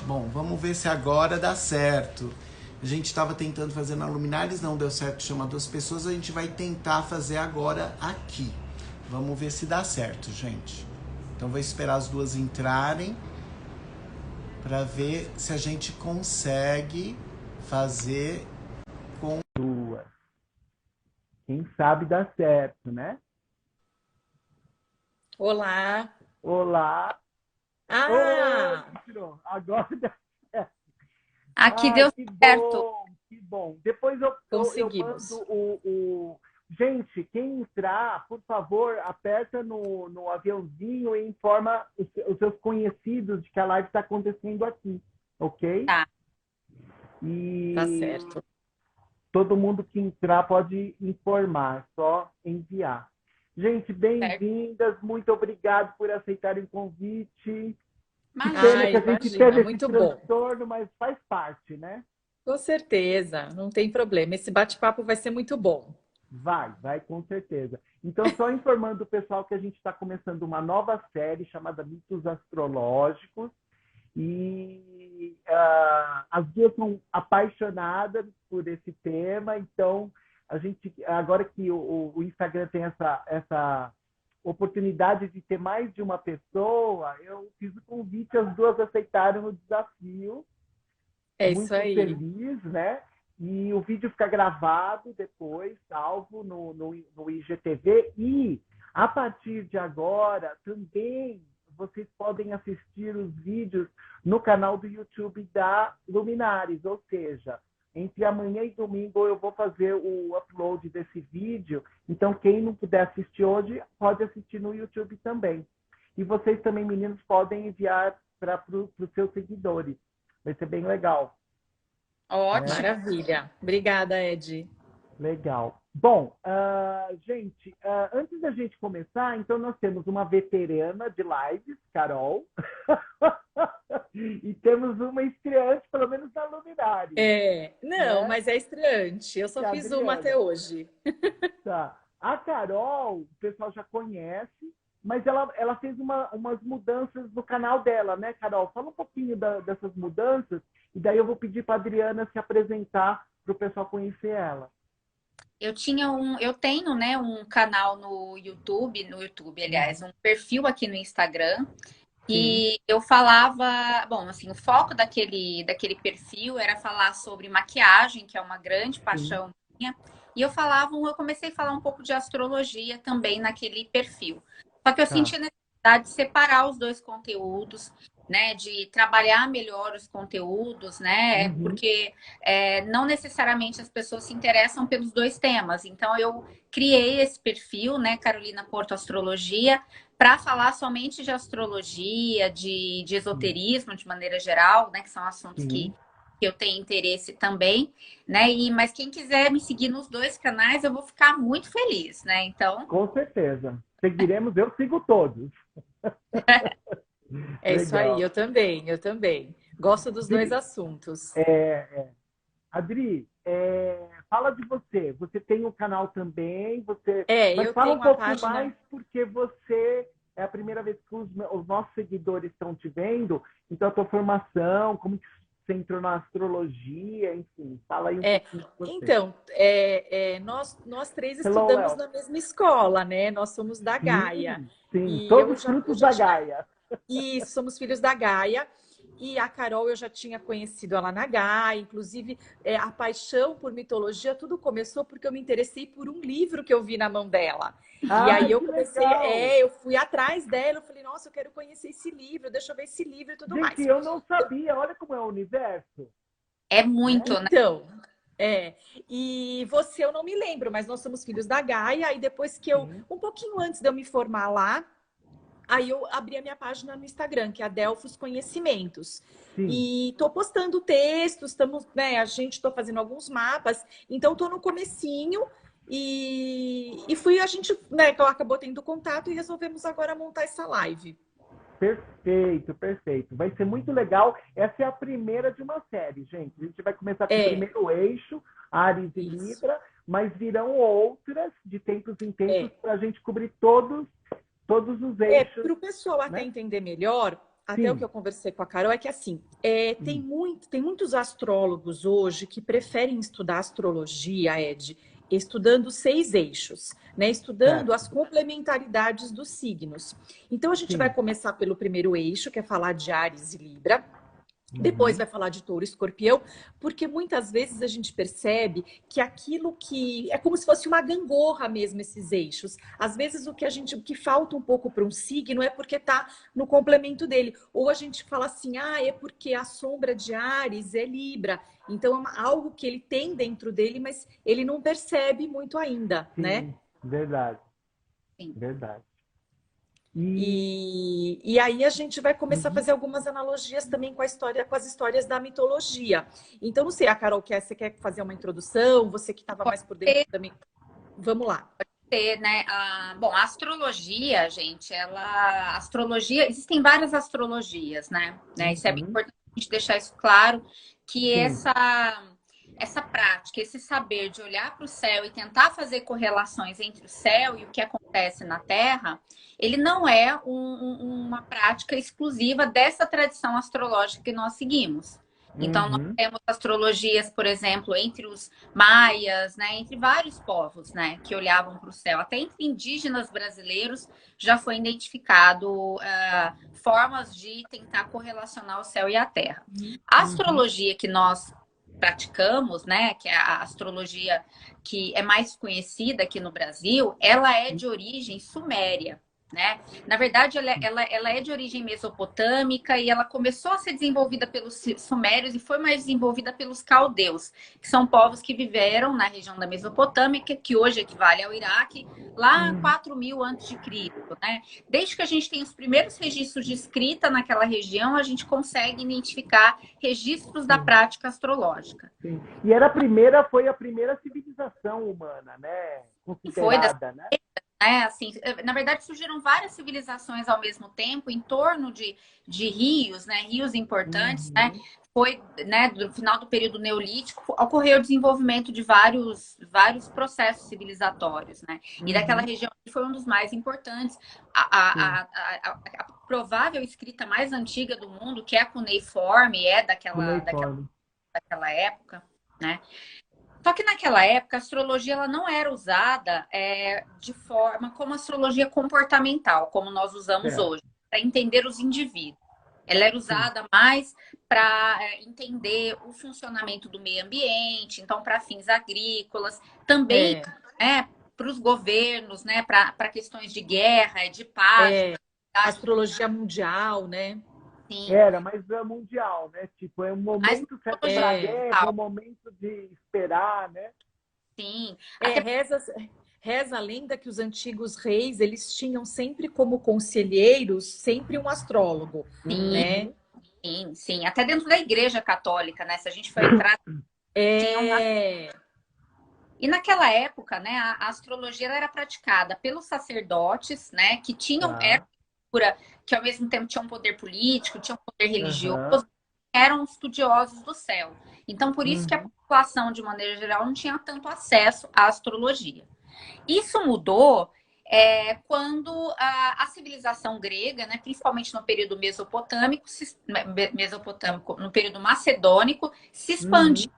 Bom, vamos ver se agora dá certo. A gente estava tentando fazer na Luminares, não deu certo, chama duas pessoas, a gente vai tentar fazer agora aqui. Vamos ver se dá certo, gente. Então vou esperar as duas entrarem para ver se a gente consegue fazer com duas. Quem sabe dá certo, né? Olá! Olá! Oi, Ah, tirou. Agora dá certo. aqui Ai, deu que certo. bom, que bom. Depois eu mando Conseguimos. o... Gente, quem entrar, por favor, aperta no aviãozinho e informa os seus conhecidos de que a live está acontecendo aqui, ok? Tá, tá E certo. todo mundo que entrar pode informar, só enviar. Gente, Certo. bem-vindas, muito obrigado por aceitarem o convite. Que pena Ah, que a gente imagina, teve esse muito bom. transtorno, mas faz parte, né? Com certeza, não tem problema. Esse bate-papo vai ser muito bom. Vai com certeza. Então, só informando o pessoal que a gente está começando uma nova série chamada Mitos Astrológicos. E as duas são apaixonadas por esse tema, então a gente, agora que o Instagram tem essa oportunidade de ter mais de uma pessoa, eu fiz o convite, as duas aceitaram o desafio, É isso muito aí. feliz, né? E o vídeo fica gravado depois, salvo no IGTV. E a partir de agora, também vocês podem assistir os vídeos no canal do YouTube da Luminares. Ou seja, entre amanhã e domingo eu vou fazer o upload desse vídeo. Então, quem não puder assistir hoje, pode assistir no YouTube também. E vocês também, meninos, podem enviar para os seus seguidores. Vai ser bem legal, né? Ótimo. Maravilha. Obrigada, Ed. Legal. Bom, gente, antes da gente começar, então nós temos uma veterana de lives, Carol, e temos uma estreante, pelo menos na Luminares, Não, né? mas é estreante. Eu Que só é a fiz uma até Adriana. hoje. Tá. A Carol, o pessoal já conhece, mas ela fez umas mudanças no canal dela, né, Carol? Fala um pouquinho dessas mudanças, e daí eu vou pedir para a Adriana se apresentar para o pessoal conhecer ela. Eu tenho, né, um canal no YouTube, aliás, um perfil aqui no Instagram, Sim, e eu falava, bom, assim, o foco daquele perfil era falar sobre maquiagem, que é uma grande sim. paixão minha, e eu comecei a falar um pouco de astrologia também naquele perfil. Só que eu Tá. senti a necessidade de separar os dois conteúdos, né, de trabalhar melhor os conteúdos, né, Uhum. porque não necessariamente as pessoas se interessam pelos dois temas. Então, eu criei esse perfil, né, Carolina Porto Astrologia, para falar somente de astrologia, de Sim, esoterismo de maneira geral, né, que são assuntos sim, que eu tenho interesse também, né? Mas quem quiser me seguir nos dois canais, eu vou ficar muito feliz, né? Então, com certeza. Seguiremos, eu sigo todos. É isso aí, Legal. eu também, eu também. Gosto dos dois Adri, assuntos. Adri, fala de você. Você tem um canal também, mas Eu fala um tenho a pouquinho mais página. porque você é a primeira vez que os nossos seguidores estão te vendo. Então, a tua formação, como que você entrou na astrologia, enfim, fala aí um É, pouquinho de você. então, nós três Hello, estudamos Léo. na mesma escola, né? Nós somos da Gaia. Sim, sim, E todos eu frutos já da tinha. Gaia. Isso, somos filhos da Gaia. E a Carol eu já tinha conhecido ela na Gaia. Inclusive, a paixão por mitologia, tudo começou porque eu me interessei por um livro que eu vi na mão dela. E aí Ai, eu que comecei, legal! eu fui atrás dela, eu falei, nossa, eu quero conhecer esse livro, deixa eu ver esse livro e tudo Gente, mais. eu não sabia. Olha como é o universo, é né? muito, né? Então, e você eu não me lembro, mas nós somos filhos da Gaia, e depois que Sim, um pouquinho antes de eu me formar lá, aí eu abri a minha página no Instagram, que é a Delfos Conhecimentos. sim. E tô postando textos, estamos, né, a gente tô fazendo alguns mapas, então tô no comecinho a gente, né, acabou tendo contato e resolvemos agora montar essa live. Perfeito, perfeito. Vai ser muito legal. Essa é a primeira de uma série, gente. A gente vai começar com o É, primeiro eixo, Áries e isso. Libra, mas virão outras de tempos em tempos É. para a gente cobrir todos os eixos, Para o pessoal até né? entender melhor, até o que eu conversei com a Carol, é que assim, tem muitos astrólogos hoje que preferem estudar astrologia, Ed, estudando 6 eixos, né? Estudando as complementaridades dos signos. Então, a gente vai começar pelo primeiro eixo, que é falar de Áries e Libra. Depois vai falar de Touro e Escorpião, porque muitas vezes a gente percebe que aquilo que é como se fosse uma gangorra mesmo, esses eixos. Às vezes o que falta um pouco para um signo é porque está no complemento dele. Ou a gente fala assim, é porque a sombra de Áries é Libra. Então é algo que ele tem dentro dele, mas ele não percebe muito ainda, né? Verdade. Sim. Verdade. E aí a gente vai começar a fazer algumas analogias também com as histórias da mitologia. Então, não sei, a Carol, você quer fazer uma introdução? Você que estava mais por dentro também. Vamos lá. Né? Bom, a astrologia, gente, existem várias astrologias, né? Isso é bem importante a gente deixar isso claro, que essa prática, esse saber de olhar para o céu e tentar fazer correlações entre o céu e o que acontece na Terra, ele não é uma prática exclusiva dessa tradição astrológica que nós seguimos. Então, nós temos astrologias, por exemplo, entre os maias, né, entre vários povos, né, que olhavam para o céu. Até entre indígenas brasileiros já foi identificado formas de tentar correlacionar o céu e a Terra. A astrologia que nós praticamos, né, que é a astrologia que é mais conhecida aqui no Brasil, ela é de origem suméria, né? Na verdade, ela é de origem mesopotâmica e ela começou a ser desenvolvida pelos sumérios e foi mais desenvolvida pelos caldeus, que são povos que viveram na região da Mesopotâmia, que hoje equivale ao Iraque, lá 4.000 a.C., né? Desde que a gente tem os primeiros registros de escrita naquela região, a gente consegue identificar registros da prática astrológica. Sim. E foi a primeira civilização humana, né? Considerada, né? Assim, na verdade, surgiram várias civilizações ao mesmo tempo em torno de rios, né? Rios importantes, né? Foi, né, do final do período neolítico, ocorreu o desenvolvimento de vários processos civilizatórios, né? E daquela região foi um dos mais importantes. A provável escrita mais antiga do mundo, que é a cuneiforme, daquela época, né? Só que naquela época a astrologia ela não era usada de forma como astrologia comportamental, como nós usamos hoje, para entender os indivíduos. Ela era usada mais para entender o funcionamento do meio ambiente, então para fins agrícolas, também para os governos, né, para questões de guerra, de paz. Astrologia mundial, né? Sim. Mas é mundial, né? Tipo, é um momento certo da guerra, é um momento de esperar, né? Sim. Reza a lenda que os antigos reis, eles tinham sempre como conselheiros, sempre um astrólogo, né? Sim. Até dentro da Igreja Católica, né? Se a gente for entrar... E naquela época, né, a astrologia ela era praticada pelos sacerdotes, né? Que tinham... que ao mesmo tempo tinham poder político, tinham poder religioso, eram estudiosos do céu. Então, por isso que a população, de maneira geral, não tinha tanto acesso à astrologia. Isso mudou quando a civilização grega, né, principalmente no período mesopotâmico, no período macedônico, se expandiu.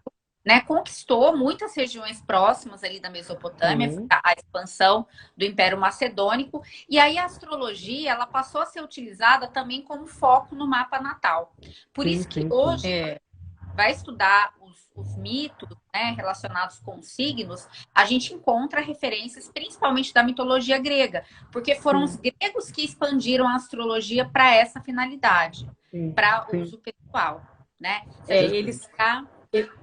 Né, conquistou muitas regiões próximas ali da Mesopotâmia, a expansão do Império Macedônico, e aí a astrologia ela passou a ser utilizada também como foco no mapa natal. Por isso que hoje vai estudar os mitos, né, relacionados com os signos, a gente encontra referências principalmente da mitologia grega, porque foram os gregos que expandiram a astrologia para essa finalidade, para uso pessoal, né?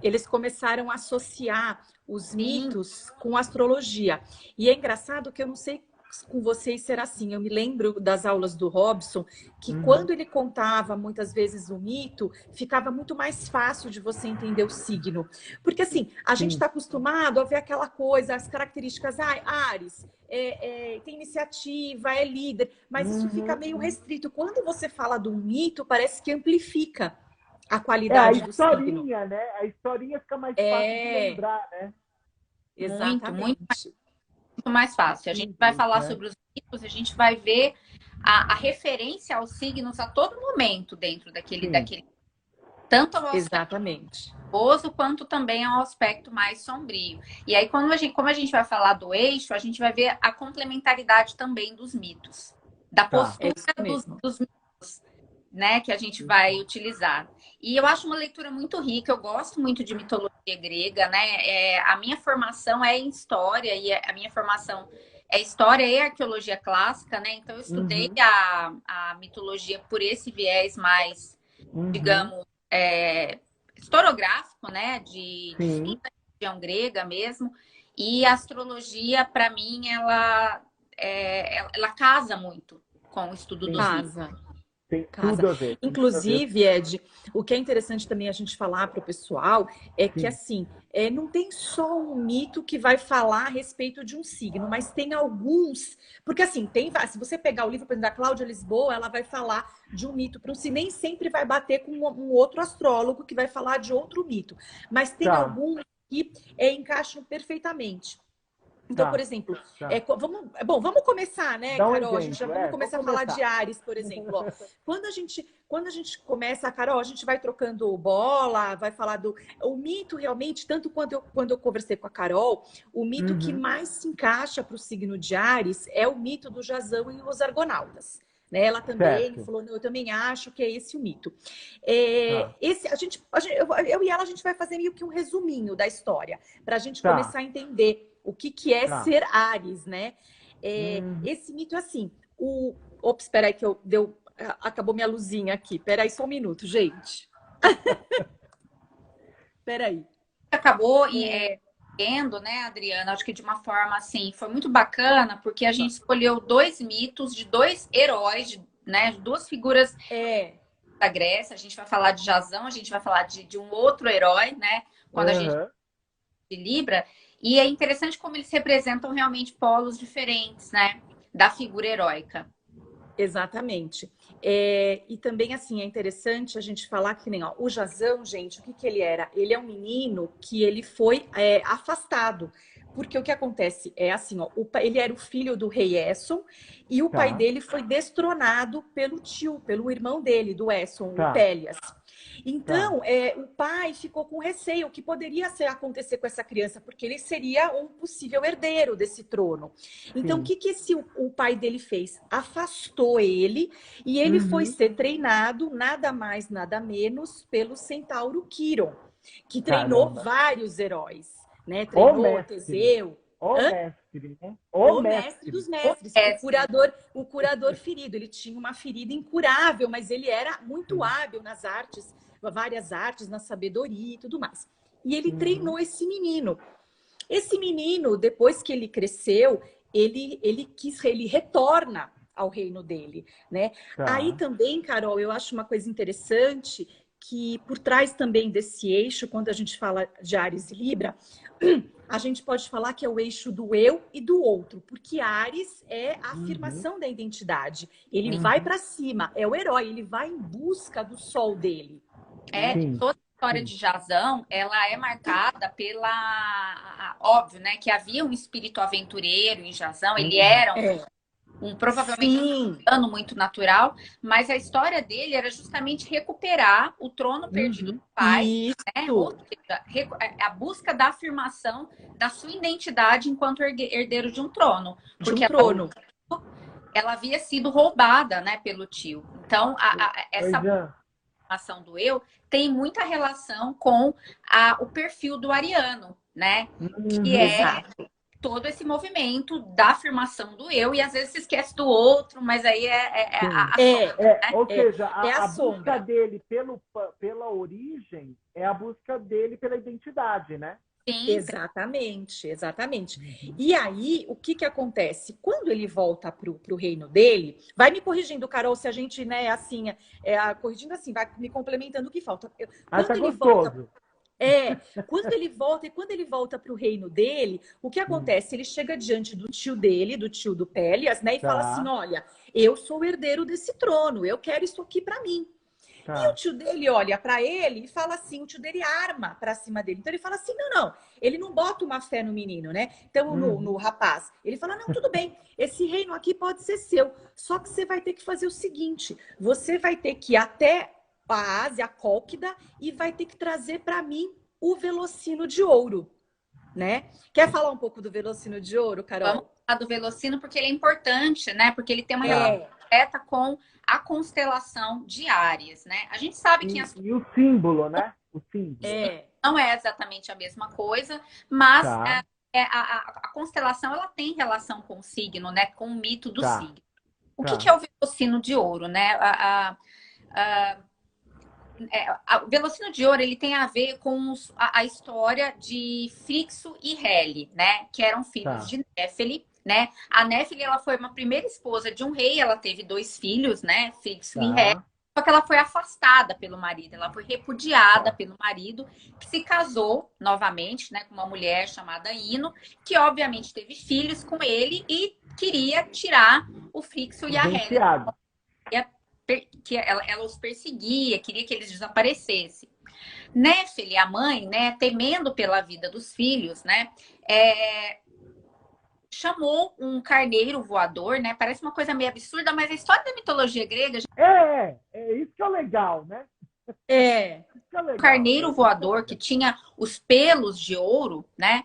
Eles começaram a associar os mitos com astrologia. E é engraçado que eu não sei com vocês será assim. Eu me lembro das aulas do Robson, que quando ele contava muitas vezes o mito, ficava muito mais fácil de você entender o signo. Porque assim, a gente está acostumado a ver aquela coisa, as características, Áries, tem iniciativa, é líder, mas isso fica meio restrito. Quando você fala do mito, parece que amplifica a qualidade do signo. Né? A historinha fica mais fácil de lembrar, né? Exatamente. Muito mais fácil. A gente vai falar sobre os mitos, a gente vai ver a referência aos signos a todo momento dentro daquele tanto ao aspecto Exatamente. luminoso quanto também ao aspecto mais sombrio. E aí, como a gente vai falar do eixo, a gente vai ver a complementaridade também dos mitos, da postura dos mitos, né, que a gente vai utilizar. E eu acho uma leitura muito rica, eu gosto muito de mitologia grega, né? A minha formação é em história, e a minha formação é história e arqueologia clássica, né? Então eu estudei a mitologia por esse viés mais, digamos, historiográfico, né? De estudo da religião grega mesmo. E a astrologia, para mim, ela casa muito com o estudo dos mitos. Tem tudo a ver. Inclusive, Ed, o que é interessante também a gente falar para o pessoal é que, assim, não tem só um mito que vai falar a respeito de um signo, mas tem alguns. Porque, assim, se você pegar o livro, por exemplo, da Cláudia Lisboa, ela vai falar de um mito para um signo, nem sempre vai bater com um outro astrólogo que vai falar de outro mito. Mas tem alguns que encaixam perfeitamente. Então, por exemplo, vamos começar, né, Carol? A gente já vamos começar a falar de Áries, por exemplo. Ó. Quando a gente começa, Carol, a gente vai trocando bola, vai falar o mito realmente, tanto quando eu conversei com a Carol, o mito que mais se encaixa para o signo de Áries é o mito do Jasão e os Argonautas. Né? Ela também falou, eu também acho que é esse o mito. Eu e ela, a gente vai fazer meio que um resuminho da história, para a gente começar a entender o que é ser Áries, né? Esse mito é assim. Ops, espera aí que acabou minha luzinha aqui. Espera aí só um minuto, gente. Espera aí. Acabou vendo, né, Adriana? Acho que de uma forma assim, foi muito bacana, porque a gente escolheu 2 mitos de 2 heróis, né, de 2 figuras da Grécia. A gente vai falar de Jasão, a gente vai falar de um outro herói, né? Quando a gente de Libra. E é interessante como eles representam realmente polos diferentes, né? Da figura heróica. Exatamente. E também, assim, é interessante a gente falar que nem o Jasão, gente, o que ele era? Ele é um menino que ele foi afastado. Porque o que acontece é assim, ele era o filho do rei Esson e o pai dele foi destronado pelo irmão dele, do Esson, o Pélias. Então, o pai ficou com receio o que poderia acontecer com essa criança, porque ele seria um possível herdeiro desse trono. Então, o que o pai dele fez? Afastou ele e ele foi ser treinado, nada mais, nada menos, pelo centauro Quiron, que treinou vários heróis, né? Treinou Teseu. Mestre, né? O mestre dos mestres, o curador ferido. Ele tinha uma ferida incurável, mas ele era muito hábil nas artes, várias artes, na sabedoria e tudo mais. E ele treinou esse menino. Esse menino, depois que ele cresceu, ele retorna ao reino dele, né? Aí também, Carol, eu acho uma coisa interessante que por trás também desse eixo, quando a gente fala de Áries e Libra, a gente pode falar que é o eixo do eu e do outro, porque Áries é a afirmação da identidade. Ele vai para cima, é o herói, ele vai em busca do sol dele. Toda a história de Jasão, ela é marcada pela... Óbvio, né? Que havia um espírito aventureiro em Jasão, ele era provavelmente um plano muito natural, mas a história dele era justamente recuperar o trono perdido do pai, né? Ou seja, a busca da afirmação da sua identidade enquanto herdeiro de um trono. Porque ela havia sido roubada, né, pelo tio. Então, essa afirmação do eu tem muita relação com o perfil do ariano, né? Que é todo esse movimento da afirmação do eu, e às vezes se esquece do outro, mas aí ou seja, a busca dele pela origem é a busca dele pela identidade, né? Sim. Exatamente. E aí, o que acontece? Quando ele volta para o reino dele, vai me corrigindo, Carol, se a gente, né, assim, corrigindo assim, vai me complementando o que falta. Tá gostoso. Quando ele volta para o reino dele, o que acontece? Ele chega diante do tio dele, do tio do Pélias, né? E fala assim, olha, eu sou o herdeiro desse trono, eu quero isso aqui para mim. E o Tá. tio dele olha para ele e fala assim, o tio dele arma para cima dele. Então ele fala assim, não. Ele não bota uma fé no menino, né? Então, no Uhum. rapaz. Ele fala, não, tudo bem, esse reino aqui pode ser seu. Só que você vai ter que fazer o seguinte, você vai ter que ir até a Ásia, a Cólquida, e vai ter que trazer para mim o Velocino de Ouro, né? Quer falar um pouco do Velocino de Ouro, Vamos Carol? falar do Velocino porque ele é importante, né? Porque ele tem uma relação Tá. É, direta com a constelação de Áries, né? A gente sabe que E o símbolo, né? O símbolo. é, não é exatamente a mesma coisa, mas Tá, a constelação ela tem relação com o signo, né? Com o mito do tá, signo. O que tá, é o Velocino de Ouro, né? O Velocino de Ouro ele tem a ver com a história de Frixo e Helle, né? Que eram filhos tá, de Néfeli, né? A Néfeli ela foi uma primeira esposa de um rei, ela teve 2 filhos, né? Frixo e Helle. tá, Só que ela foi afastada pelo marido, ela foi repudiada tá. pelo marido, que se casou novamente, né, com uma mulher chamada Ino, que obviamente teve filhos com ele e queria tirar o Frixo e Os a Helle, enteados. que ela os perseguia, queria que eles desaparecessem. Néfeli, a mãe, né, temendo pela vida dos filhos, né, chamou um carneiro voador, né? Parece uma coisa meio absurda, mas a história da mitologia grega, É isso que é legal, né? é, Isso que é um legal. carneiro Isso que é voador que legal. tinha os pelos de ouro, né?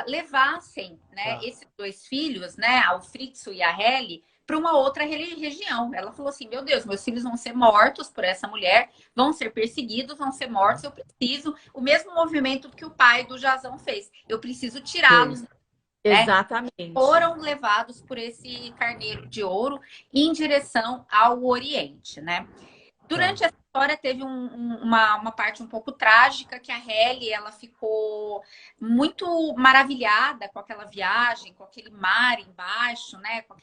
Levassem, né, Tá. esses 2 filhos, né, ao Fritzo e a Helle, para uma outra região. Ela falou assim: meu Deus, meus filhos vão ser mortos por essa mulher, vão ser perseguidos, vão ser mortos. Eu preciso, o mesmo movimento que o pai do Jazão fez, eu preciso tirá-los, Sei. né? exatamente. Foram levados por esse carneiro de ouro em direção ao Oriente, né? Tá. Durante essa história teve uma parte um pouco trágica que a Halle ela ficou muito maravilhada com aquela viagem, com aquele mar embaixo, né? Com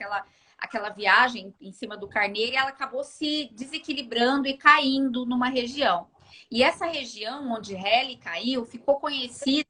aquela viagem em cima do carneiro e ela acabou se desequilibrando e caindo numa região. E essa região onde Halle caiu ficou conhecida,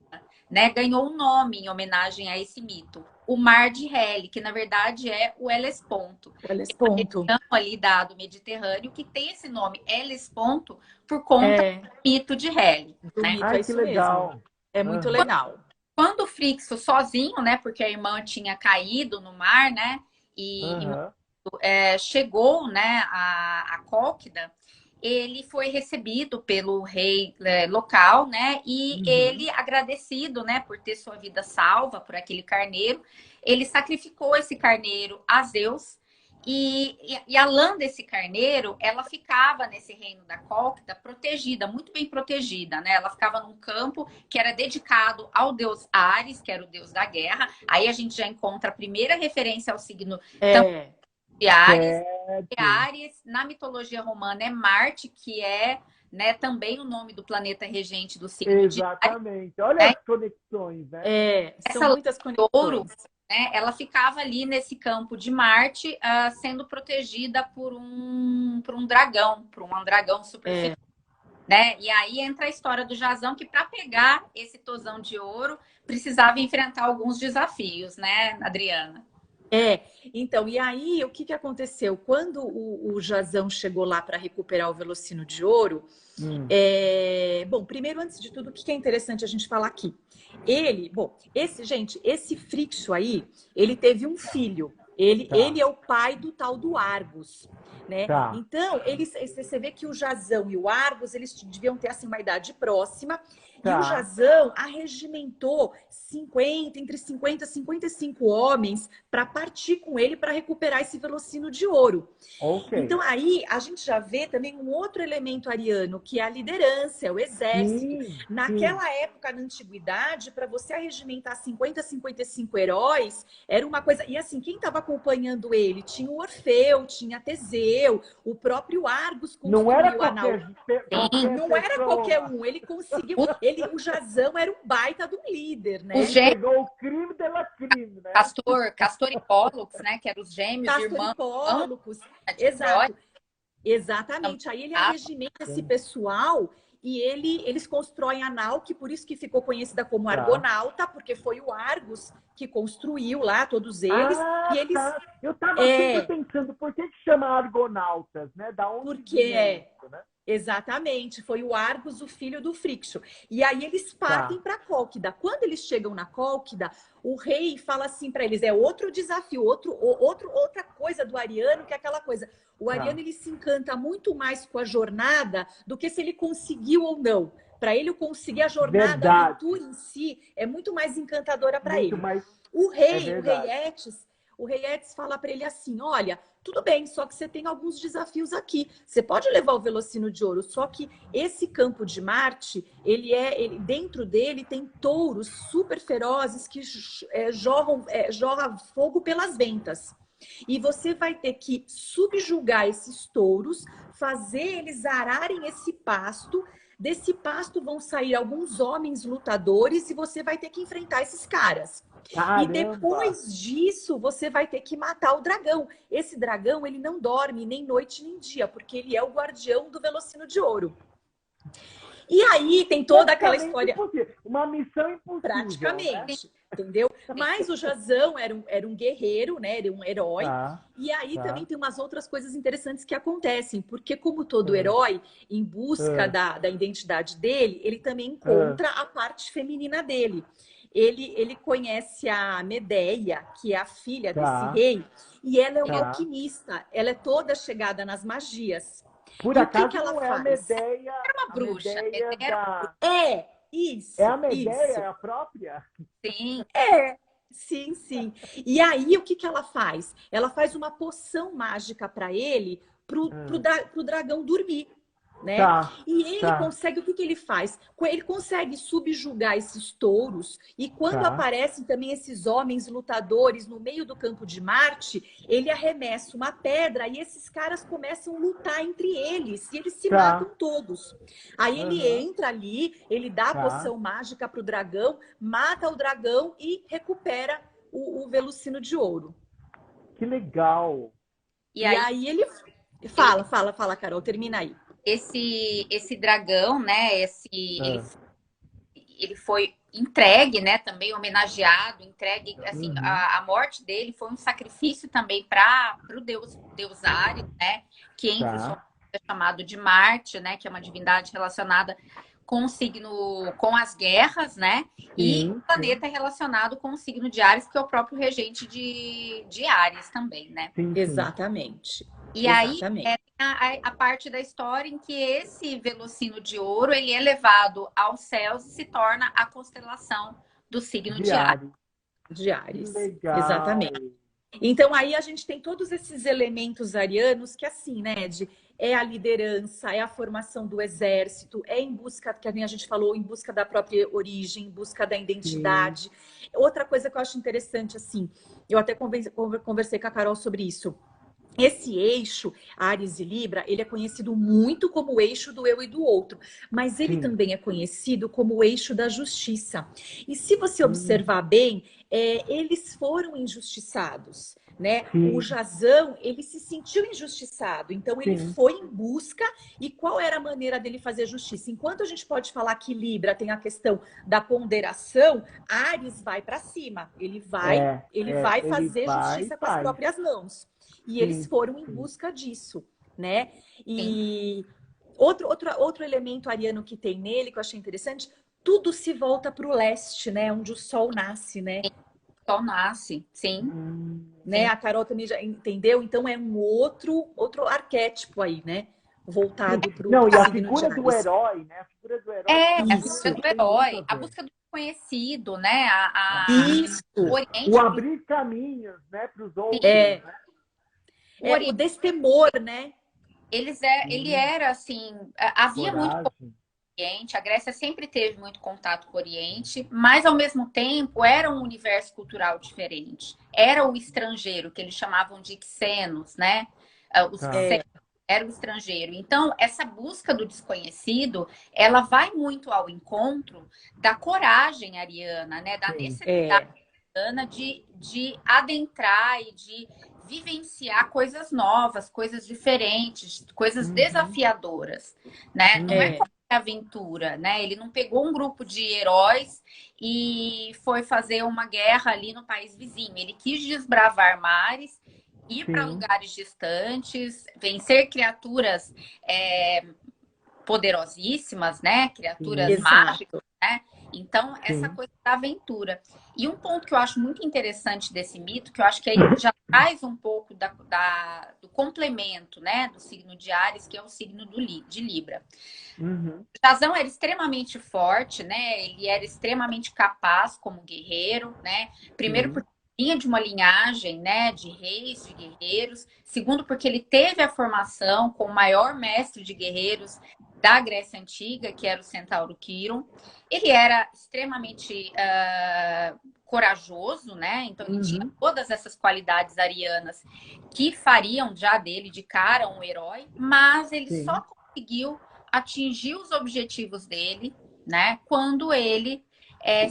né? Ganhou um nome em homenagem a esse mito, o Mar de Halle, que na verdade é o Helesponto Olha esse ponto. ali do Mediterrâneo que tem esse nome Helesponto por conta É, do mito de Helle, do né? mito, é Ai, que isso mesmo. legal. É muito Aham. legal. Quando o Frixo sozinho, né, porque a irmã tinha caído no mar, né, e Aham. chegou, né, a Cólquida, ele foi recebido pelo rei local, né, e Uhum. ele, agradecido, né, por ter sua vida salva por aquele carneiro, ele sacrificou esse carneiro a Zeus. E a lã desse carneiro, ela ficava nesse reino da Cólquida protegida, muito bem protegida, né? Ela ficava num campo que era dedicado ao deus Ares, que era o deus da guerra. Aí a gente já encontra a primeira referência ao signo É, de Ares. E Certo. Ares, na mitologia romana, é Marte, que é, né, também o nome do planeta regente do signo de Ares, Exatamente. Olha né? as conexões, né? são Essa lã muitas de ouro, conexões. né, ela ficava ali nesse campo de Marte, sendo protegida por um dragão superficial, né? E aí entra a história do Jazão, que para pegar esse tosão de ouro precisava enfrentar alguns desafios, né, Adriana? Então, e aí o que aconteceu? Quando o Jazão chegou lá para recuperar o Velocino de Ouro, Hum. bom, primeiro, antes de tudo, o que é interessante a gente falar aqui? Esse Frixo aí, ele teve um filho. Tá, Ele é o pai do tal do Argos, né? tá, Então, você vê que o Jazão e o Argos, eles deviam ter assim uma idade próxima. E o tá. Jazão arregimentou entre 50 e 55 homens para partir com ele para recuperar esse Velocino de Ouro. Ok. Então, aí a gente já vê também um outro elemento ariano, que é a liderança, é o exército. Sim, sim. Naquela época, na antiguidade, para você arregimentar 50, 55 heróis, era uma coisa. E assim, quem estava acompanhando ele? Tinha o Orfeu, tinha Teseu, o próprio Argos Não era construiu a nau. qualquer Não era qualquer pessoa. um, ele conseguiu. O Jazão era um baita do líder, Os né? Ele gêmeos, pegou o crime dela crime, né? Castor e Pólux, né, que eram os gêmeos, Castor e irmãos Pólux. de Troia, Exato. Exatamente. Aí ele arregimenta esse pessoal e eles constroem a nau, que por isso que ficou conhecida como Tá. Argonauta, porque foi o Argos que construiu lá todos eles. Ah, E eles. tá. Eu tava sempre É, pensando, por que chama Argonautas, né? Da onde porque vinha isso, né? Exatamente, foi o Argos, o filho do Frixo. E aí eles partem para Cólquida. Quando eles chegam na Cólquida, o rei fala assim para eles, é outro desafio, outra coisa do Ariano, que é aquela coisa. O Ariano ele se encanta muito mais com a jornada do que se ele conseguiu ou não. Para ele conseguir a jornada, a aventura em si, é muito mais encantadora para ele. O rei Etes, o rei Etes fala para ele assim, olha, tudo bem, só que você tem alguns desafios aqui. Você pode levar o Velocino de Ouro, só que esse campo de Marte, dentro dele tem touros super ferozes que jorram fogo pelas ventas. E você vai ter que subjugar esses touros, fazer eles ararem esse pasto. Desse pasto vão sair alguns homens lutadores e você vai ter que enfrentar esses caras. Caramba. E depois disso, você vai ter que matar o dragão. Esse dragão, ele não dorme nem noite nem dia, porque ele é o guardião do Velocino de Ouro. E aí tem toda aquela história... Uma missão impossível. Praticamente, né? Entendeu? Mas o Jazão era um guerreiro, né? Era um herói. E aí também tem umas outras coisas interessantes que acontecem. Porque como todo herói, em busca da identidade dele, ele também encontra a parte feminina dele. Ele conhece a Medeia, que é a filha desse rei. E ela é uma alquimista. Ela é toda chegada nas magias. Por acaso que ela não faz? A Medeia... Era uma bruxa. Isso. É a Medeia, é a própria? Sim. Sim. E aí, o que ela faz? Ela faz uma poção mágica para ele, pro dragão dormir. Né? E ele consegue, o que ele faz? Ele consegue subjugar esses touros e quando aparecem também esses homens lutadores no meio do campo de Marte, ele arremessa uma pedra e esses caras começam a lutar entre eles e eles se matam todos. Aí ele entra ali, ele dá a poção mágica para o dragão, mata o dragão e recupera o Velocino de Ouro. Que legal! E aí ele... Fala, Carol, termina aí. Esse dragão, né? Ele foi entregue, né? Também homenageado, entregue, assim, a morte dele foi um sacrifício também para o deus Ares, né? Que entre os é chamado de Marte, né? Que é uma divindade relacionada com o signo, com as guerras, né? E o planeta é relacionado com o signo de Áries, que é o próprio regente de Áries também, né? Sim. Exatamente. E aí a parte da história em que esse Velocino de Ouro ele é levado aos céus e se torna a constelação do signo de Áries. De Áries. Legal. Exatamente. Então aí a gente tem todos esses elementos arianos que assim, né, é a liderança, é a formação do exército, é em busca, que a gente falou, em busca da própria origem, em busca da identidade. Outra coisa que eu acho interessante, assim, eu até conversei com a Carol sobre isso. Esse eixo, Áries e Libra, ele é conhecido muito como o eixo do eu e do outro, mas ele também é conhecido como o eixo da justiça. E se você observar bem, eles foram injustiçados, né? O Jazão, ele se sentiu injustiçado, então ele foi em busca. E qual era a maneira dele fazer justiça? Enquanto a gente pode falar que Libra tem a questão da ponderação, Áries vai para cima, ele vai fazer justiça com as próprias mãos. E eles foram em busca disso, né? E outro elemento ariano que tem nele, que eu achei interessante, tudo se volta para o leste, né? Onde o sol nasce, né? O sol nasce, sim. Né? A Carol também já entendeu? Então é um outro arquétipo aí, né? Voltado para o Não, e a figura do herói, né? A figura do herói. A figura do herói, a busca do conhecido, né? Isso. O abrir caminhos, né? Para os outros, né? O destemor, né? Ele era assim, havia muito contato com o Oriente, a Grécia sempre teve muito contato com o Oriente, mas ao mesmo tempo era um universo cultural diferente. Era o estrangeiro, que eles chamavam de xenos, né? Era o estrangeiro. Então, essa busca do desconhecido, ela vai muito ao encontro da coragem ariana, né? Da necessidade ariana de adentrar e de vivenciar coisas novas, coisas diferentes, coisas desafiadoras, né? Não é qualquer aventura, né? Ele não pegou um grupo de heróis e foi fazer uma guerra ali no país vizinho. Ele quis desbravar mares, ir para lugares distantes, vencer criaturas poderosíssimas, né? Criaturas Sim. mágicas, né? Então, essa Sim. coisa da aventura. E um ponto que eu acho muito interessante desse mito, que eu acho que aí já traz um pouco do complemento, né? Do signo de Áries, que é o signo de Libra. Uhum. Jazão era extremamente forte, né? Ele era extremamente capaz como guerreiro, né? Primeiro Sim. porque vinha de uma linhagem, né, de reis, de guerreiros. Segundo porque ele teve a formação com o maior mestre de guerreiros da Grécia Antiga, que era o Centauro Quiron. Ele era extremamente corajoso, né? Então ele tinha Uhum. todas essas qualidades arianas que fariam já dele de cara um herói, mas ele só Sim. conseguiu atingir os objetivos dele, né? Quando ele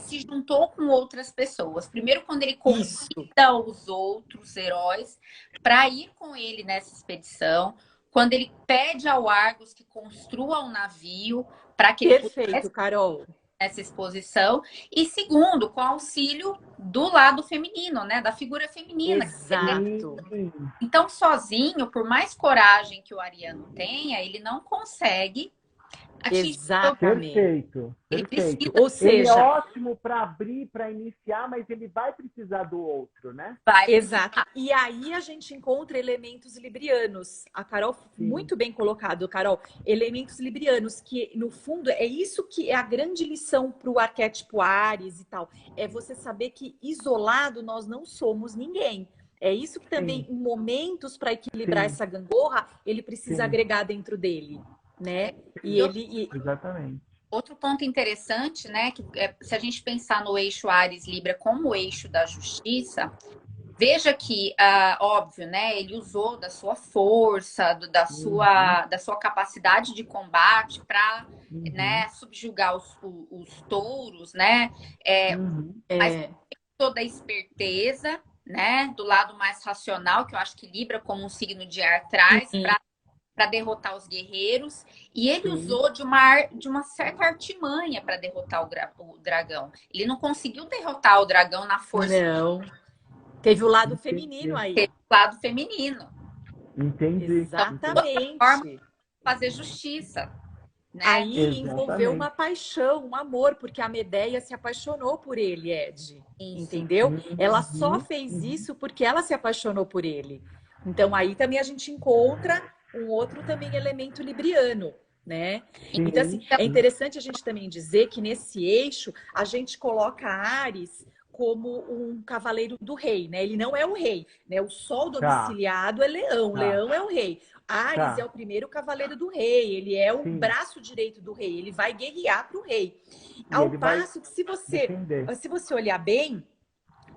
se juntou com outras pessoas. Primeiro, quando ele Isso. convida os outros heróis para ir com ele nessa expedição. Quando ele pede ao Argos que construa um navio para que ele Perfeito, pudesse Carol. nessa exposição. E segundo, com auxílio do lado feminino, né? Da figura feminina. Exato. Sim. Então, sozinho, por mais coragem que o ariano tenha, ele não consegue atingir. Exatamente. Perfeito. Ele Perfeito. precisa, Ou Ele é seja, ótimo para abrir, para iniciar, mas ele vai precisar do outro, né? vai exato. precisar. E aí a gente encontra elementos librianos. A Carol, Sim. muito bem colocado, Carol. Elementos librianos, que no fundo é isso que é a grande lição para o arquétipo Áries e tal. É você saber que isolado nós não somos ninguém. É isso que também, Sim. em momentos para equilibrar Sim. essa gangorra, ele precisa Sim. agregar dentro dele, né? E E ele. Exatamente. outro ponto interessante, né, que se a gente pensar no eixo Áries-Libra como o eixo da justiça, veja que, óbvio, né, ele usou da sua força, Uhum. da sua capacidade de combate para, Uhum. né, subjugar os touros, né, Uhum. mas É, toda a esperteza, né, do lado mais racional, que eu acho que Libra como um signo de ar traz sim, para derrotar os guerreiros, e ele Sim. usou de uma certa artimanha para derrotar o dragão. Ele não conseguiu derrotar o dragão na força não. Teve o lado feminino Entendi. aí. do lado feminino. Entendi. Entendi. Forma Exatamente. de fazer justiça, né? Aí envolveu uma Exatamente. paixão, um amor, porque a Medeia se apaixonou por ele, Ed. Isso. Entendeu? Ela só Uhum. fez Uhum. isso porque ela se apaixonou por ele. Então aí também a gente encontra um outro também elemento libriano, né? Então assim, Sim. Então, é Sim. interessante a gente também dizer que nesse eixo a gente coloca Ares como um cavaleiro do rei, né? Ele não é o rei, né? O sol Tá. domiciliado é Leão, Tá. Leão é o rei. Ares é Tá. o primeiro cavaleiro do rei, ele é o Sim. braço direito do rei, ele vai guerrear para o rei. E Ao ele vai passo que defender. se você olhar bem,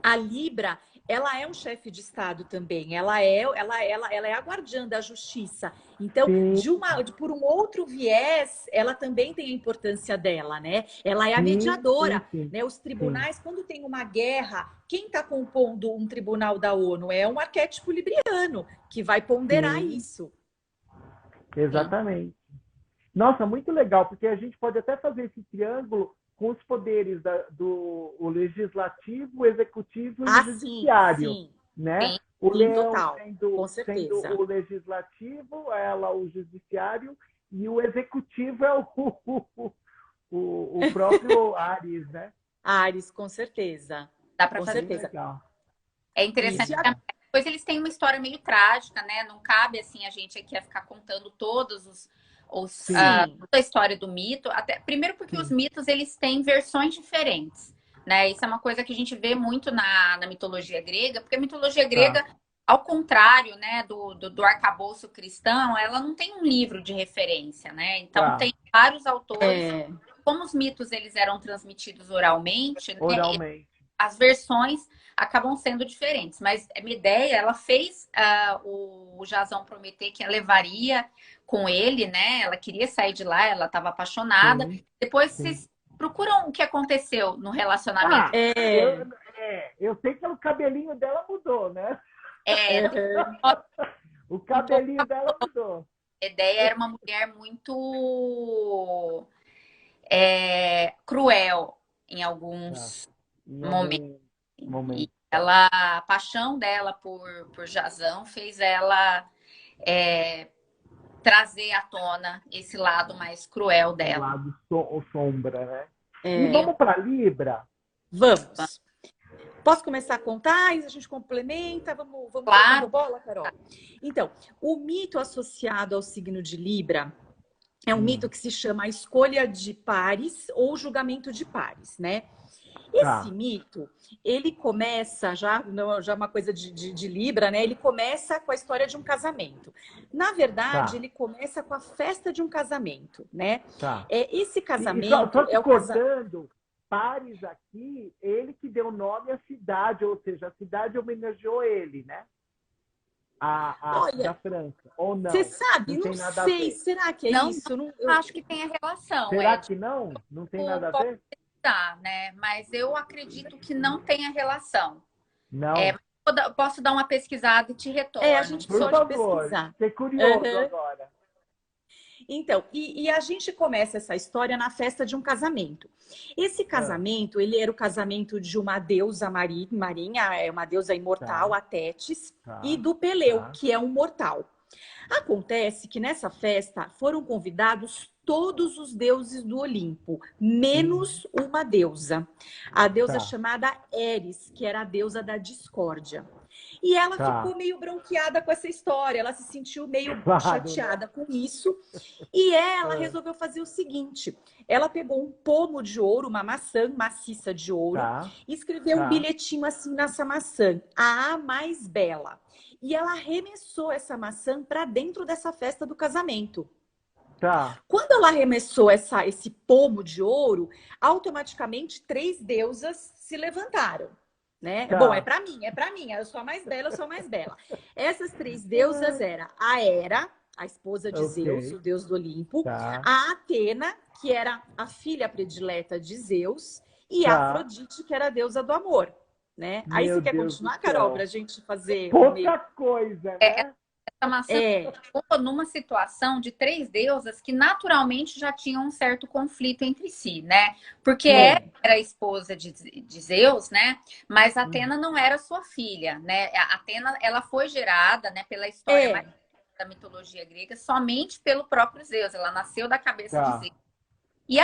a Libra, ela é um chefe de Estado também. Ela é a guardiã da justiça. Então, Sim. por um outro viés, ela também tem a importância dela, né? Ela é a Sim. Sim. mediadora, Sim. né? Os Sim. tribunais, quando tem uma guerra, quem está compondo um tribunal da ONU é um arquétipo libriano que vai ponderar Sim. isso. sim, Exatamente. Nossa, muito legal, porque a gente pode até fazer esse triângulo com os poderes do o legislativo, o executivo e o Ah, sim, judiciário, sim, né? sim. O sim, leão total, com sendo certeza. o legislativo, ela o judiciário, e o executivo é o próprio Ares, né? Ares, com certeza, Dá para com fazer. Bem certeza. legal. É Isso, interessante. e a... Depois eles têm uma história meio trágica, né? Não cabe assim a gente aqui a ficar contando todos Sim, toda a história do mito. Até primeiro porque os sim. mitos eles têm versões diferentes, né? Isso é uma coisa que a gente vê muito na mitologia grega, porque a mitologia Tá, grega, ao contrário, né, do arcabouço cristão, ela não tem um livro de referência, né? Então tá. tem vários autores. É, Como os mitos eles eram transmitidos oralmente, né? Oralmente. As versões acabam sendo diferentes. Mas a Medeia, ela fez o Jasão prometer que a levaria com ele, né? Ela queria sair de lá, ela estava apaixonada. Sim, Depois sim. vocês procuram o que aconteceu no relacionamento. Ah, eu, é, eu sei que o cabelinho dela mudou, né? É, é, O um pouco cabelinho dela mudou. a Medeia era uma mulher muito cruel em Tá. alguns Em momentos. algum E momento, tá. ela, a paixão dela por Jasão fez ela trazer à tona esse lado mais cruel O dela. lado sombra, né? É. E vamos para Libra? Vamos. Posso começar a contar e a gente complementa? Vamos Claro. trocando bola, Carol? Então, o mito associado ao signo de Libra é um mito que se chama a escolha de pares ou julgamento de pares, né? Esse mito, ele começa já uma coisa de Libra, né? Ele começa com a história de um casamento. Na verdade, ele começa com a festa de um casamento, né? Esse casamento só te é o cortando, Paris aqui, ele que deu nome à cidade, ou seja, a cidade homenageou ele, né? Olha, da França, ou não? Você sabe? Não sei. Será que é não, isso? Não, eu acho que tem a relação. Será que não? Não tem nada a ver? Tá, né? Mas eu acredito que não tenha relação. Não. Posso dar uma pesquisada e te retorno. A gente Por pode favor, pesquisar. fiquei curioso agora. Então, e a gente começa essa história na festa de um casamento. Esse casamento, ele era o casamento de uma deusa marinha, é uma deusa imortal, a Tétis, e do Peleu, que é um mortal. Acontece que nessa festa foram convidados todos os deuses do Olimpo, menos uma deusa. A deusa chamada Eris, que era a deusa da discórdia. E ela ficou meio bronqueada com essa história, ela se sentiu meio chateada com isso. E ela resolveu fazer o seguinte: ela pegou um pomo de ouro, uma maçã maciça de ouro, e escreveu um bilhetinho assim nessa maçã, a mais bela. E ela arremessou essa maçã para dentro dessa festa do casamento. Quando ela arremessou esse pomo de ouro, automaticamente 3 deusas se levantaram. Né? Bom, é para mim, eu sou a mais bela, eu sou a mais bela. Essas 3 deusas eram a Hera, a esposa de Zeus, o deus do Olimpo, a Atena, que era a filha predileta de Zeus, e a Afrodite, que era a deusa do amor. Né? Aí você quer continuar, Carol, para a gente fazer... Pouca coisa, né? Essa maçã ficou numa situação de 3 deusas que naturalmente já tinham um certo conflito entre si, né? Porque ela era a esposa de Zeus, né? Mas Atena não era sua filha, né? A Atena, ela foi gerada, né, pela história mais da mitologia grega, somente pelo próprio Zeus. Ela nasceu da cabeça de Zeus. E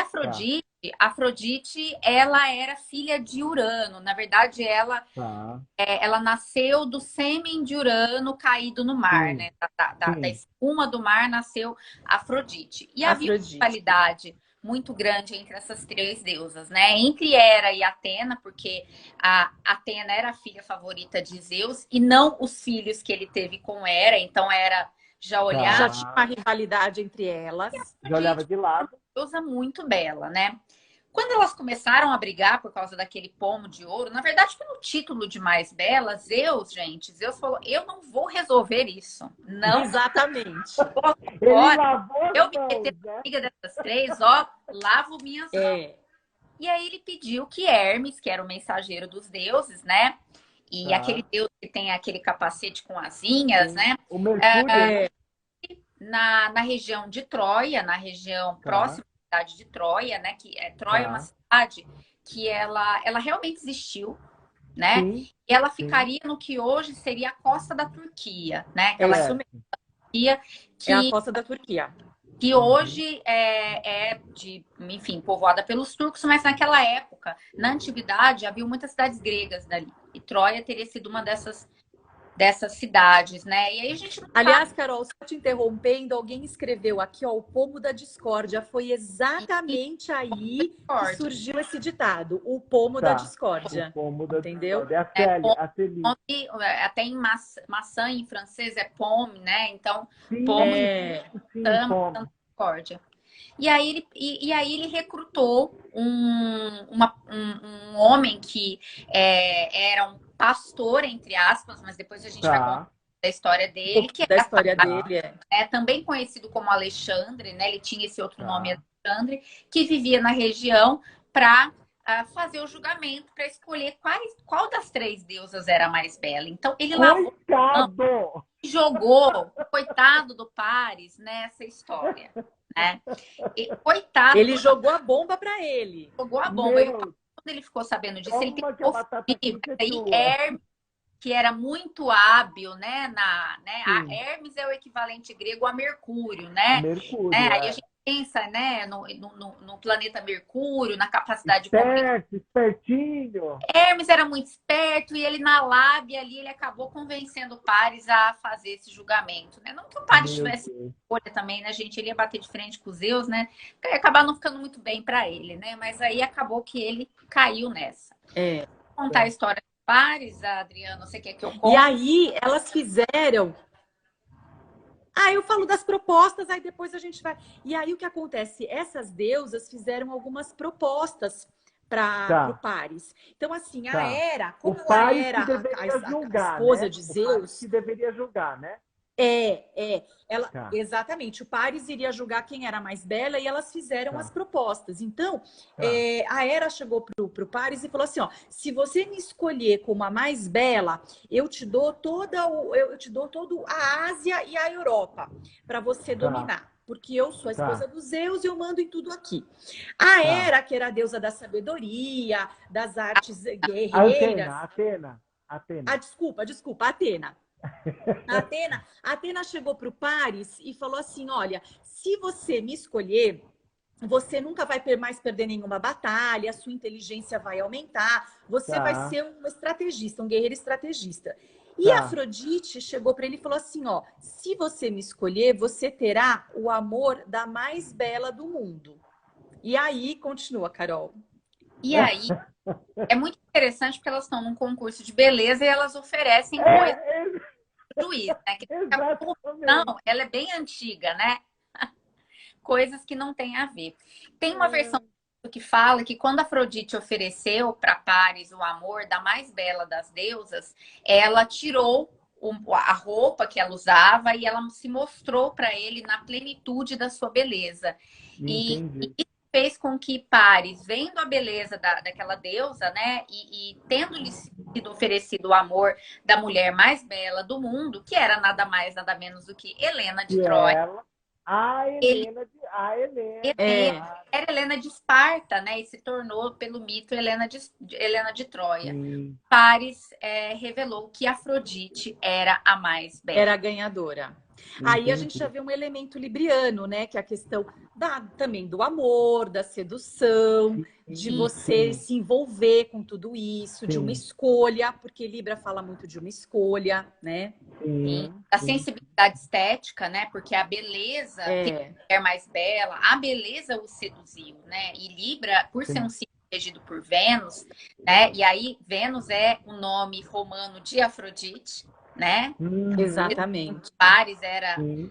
Afrodite, ela era filha de Urano. Na verdade, ela nasceu do sêmen de Urano caído no mar, né? Da espuma do mar nasceu Afrodite. E havia uma rivalidade muito grande entre essas 3 deusas, né? Entre Hera e Atena, porque a Atena era a filha favorita de Zeus e não os filhos que ele teve com Hera. Então, Hera já olhava... Já tinha uma rivalidade entre elas. Já olhava de lado. Deusa muito bela, né? Quando elas começaram a brigar por causa daquele pomo de ouro, na verdade, pelo título de mais bela, Zeus falou: eu não vou resolver isso. Não. Exatamente. Agora, eu me meter na briga dessas 3, lavo minhas mãos. E aí ele pediu que Hermes, que era o mensageiro dos deuses, né? E aquele deus que tem aquele capacete com asinhas, né? O Mercúrio. Na região de Troia, na região próxima à cidade de Troia, né? Que Troia é uma cidade que ela realmente existiu, né? E ela ficaria no que hoje seria a costa da Turquia, né? É a costa da Turquia. Que hoje enfim, povoada pelos turcos, mas naquela época, na antiguidade, havia muitas cidades gregas dali. E Troia teria sido uma dessas cidades, né? E aí a gente... Aliás, Carol, só te interrompendo, alguém escreveu aqui, o pomo da discórdia. Foi exatamente aí que surgiu esse ditado, o pomo da discórdia. O pomo da entendeu? Discórdia. Até em maçã em francês é pomme, né? Então, pomo discórdia. E aí ele recrutou um homem que era um pastor, entre aspas, mas depois a gente vai contar da história dele. É também conhecido como Alexandre, né? Ele tinha esse outro nome, Alexandre, que vivia na região para fazer o julgamento, para escolher qual das 3 deusas era a mais bela. Então, ele jogou o coitado do Paris nessa história, né? Coitado. Ele jogou a bomba para ele. Jogou a bomba. Quando ele ficou sabendo disso, ele tentou fugir. Aí Hermes que era muito hábil, né? A Sim. Hermes é o equivalente grego a Mercúrio, A né? Mercúrio, Aí a é. gente pensa, né, no planeta Mercúrio, na capacidade de comunicação. Esperto, espertinho. Hermes era muito esperto e ele, na lábia ali, ele acabou convencendo o Paris a fazer esse julgamento, né? Não que o Paris Meu tivesse Deus. escolha também, né, gente? Ele ia bater de frente com os Zeus, né? Ia acabar não ficando muito bem para ele, né? Mas aí acabou que ele caiu nessa. É. Vou contar a história do Paris, Adriana, você quer que eu E conte? aí elas fizeram. Ah, eu falo das propostas, aí depois a gente vai. E aí o que acontece? Essas deusas fizeram algumas propostas para o Tá, Paris. Então, assim, a tá. Hera, O como ela Paris era que a, deveria a julgar, esposa né? de O Paris Zeus, que deveria julgar, né? ela, Tá, exatamente, o Paris iria julgar quem era mais bela e elas fizeram as tá, propostas. Então, tá, a Hera chegou pro Paris e falou assim, ó, se você me escolher como a mais bela, eu te dou eu te dou toda a Ásia e a Europa para você tá, dominar. Porque eu sou a tá, esposa dos Zeus e eu mando em tudo aqui. A tá. Hera, que era a deusa da sabedoria, das artes Atena, guerreiras. Atena, Ah, Atena. desculpa, Atena. A Atena chegou para o Paris e falou assim: olha, se você me escolher, você nunca vai mais perder nenhuma batalha, a sua inteligência vai aumentar, você vai Tá, ser um estrategista, um guerreiro estrategista. E tá. Afrodite chegou para ele e falou assim: ó, se você me escolher, você terá o amor da mais bela do mundo. E aí, continua, Carol. E aí, é muito interessante porque elas estão num concurso de beleza e elas oferecem coisas É, pro juiz, né? Que a corrupção, exatamente. ela é bem antiga, né? Coisas que não têm a ver. Tem uma versão que fala que quando Afrodite ofereceu para Paris o amor da mais bela das deusas, ela tirou a roupa que ela usava e ela se mostrou para ele na plenitude da sua beleza. Entendi. E isso fez com que Paris, vendo a beleza daquela deusa, né, e tendo-lhe sido oferecido o amor da mulher mais bela do mundo, que era nada mais, nada menos do que Helena de E Troia, ela, a ele Helena, a Helena, É, claro. era Helena de Esparta, né? E se tornou, pelo mito, Helena de Troia. Sim, Paris revelou que Afrodite era a mais era a bela. ganhadora. Aí a gente já entendi. vê um elemento libriano, né? Que é a questão também do amor, da sedução, de Sim, você sim, se envolver com tudo isso, de uma sim, escolha, porque Libra fala muito de uma escolha, né? E sim, a sim, sensibilidade estética, né? Porque a beleza tem É, a mulher mais bela, a beleza o seduziu, né? E Libra, por ser um sim. signo regido por Vênus, né? E aí Vênus é o nome romano de Afrodite, né? Uhum, exatamente. Paris era sim,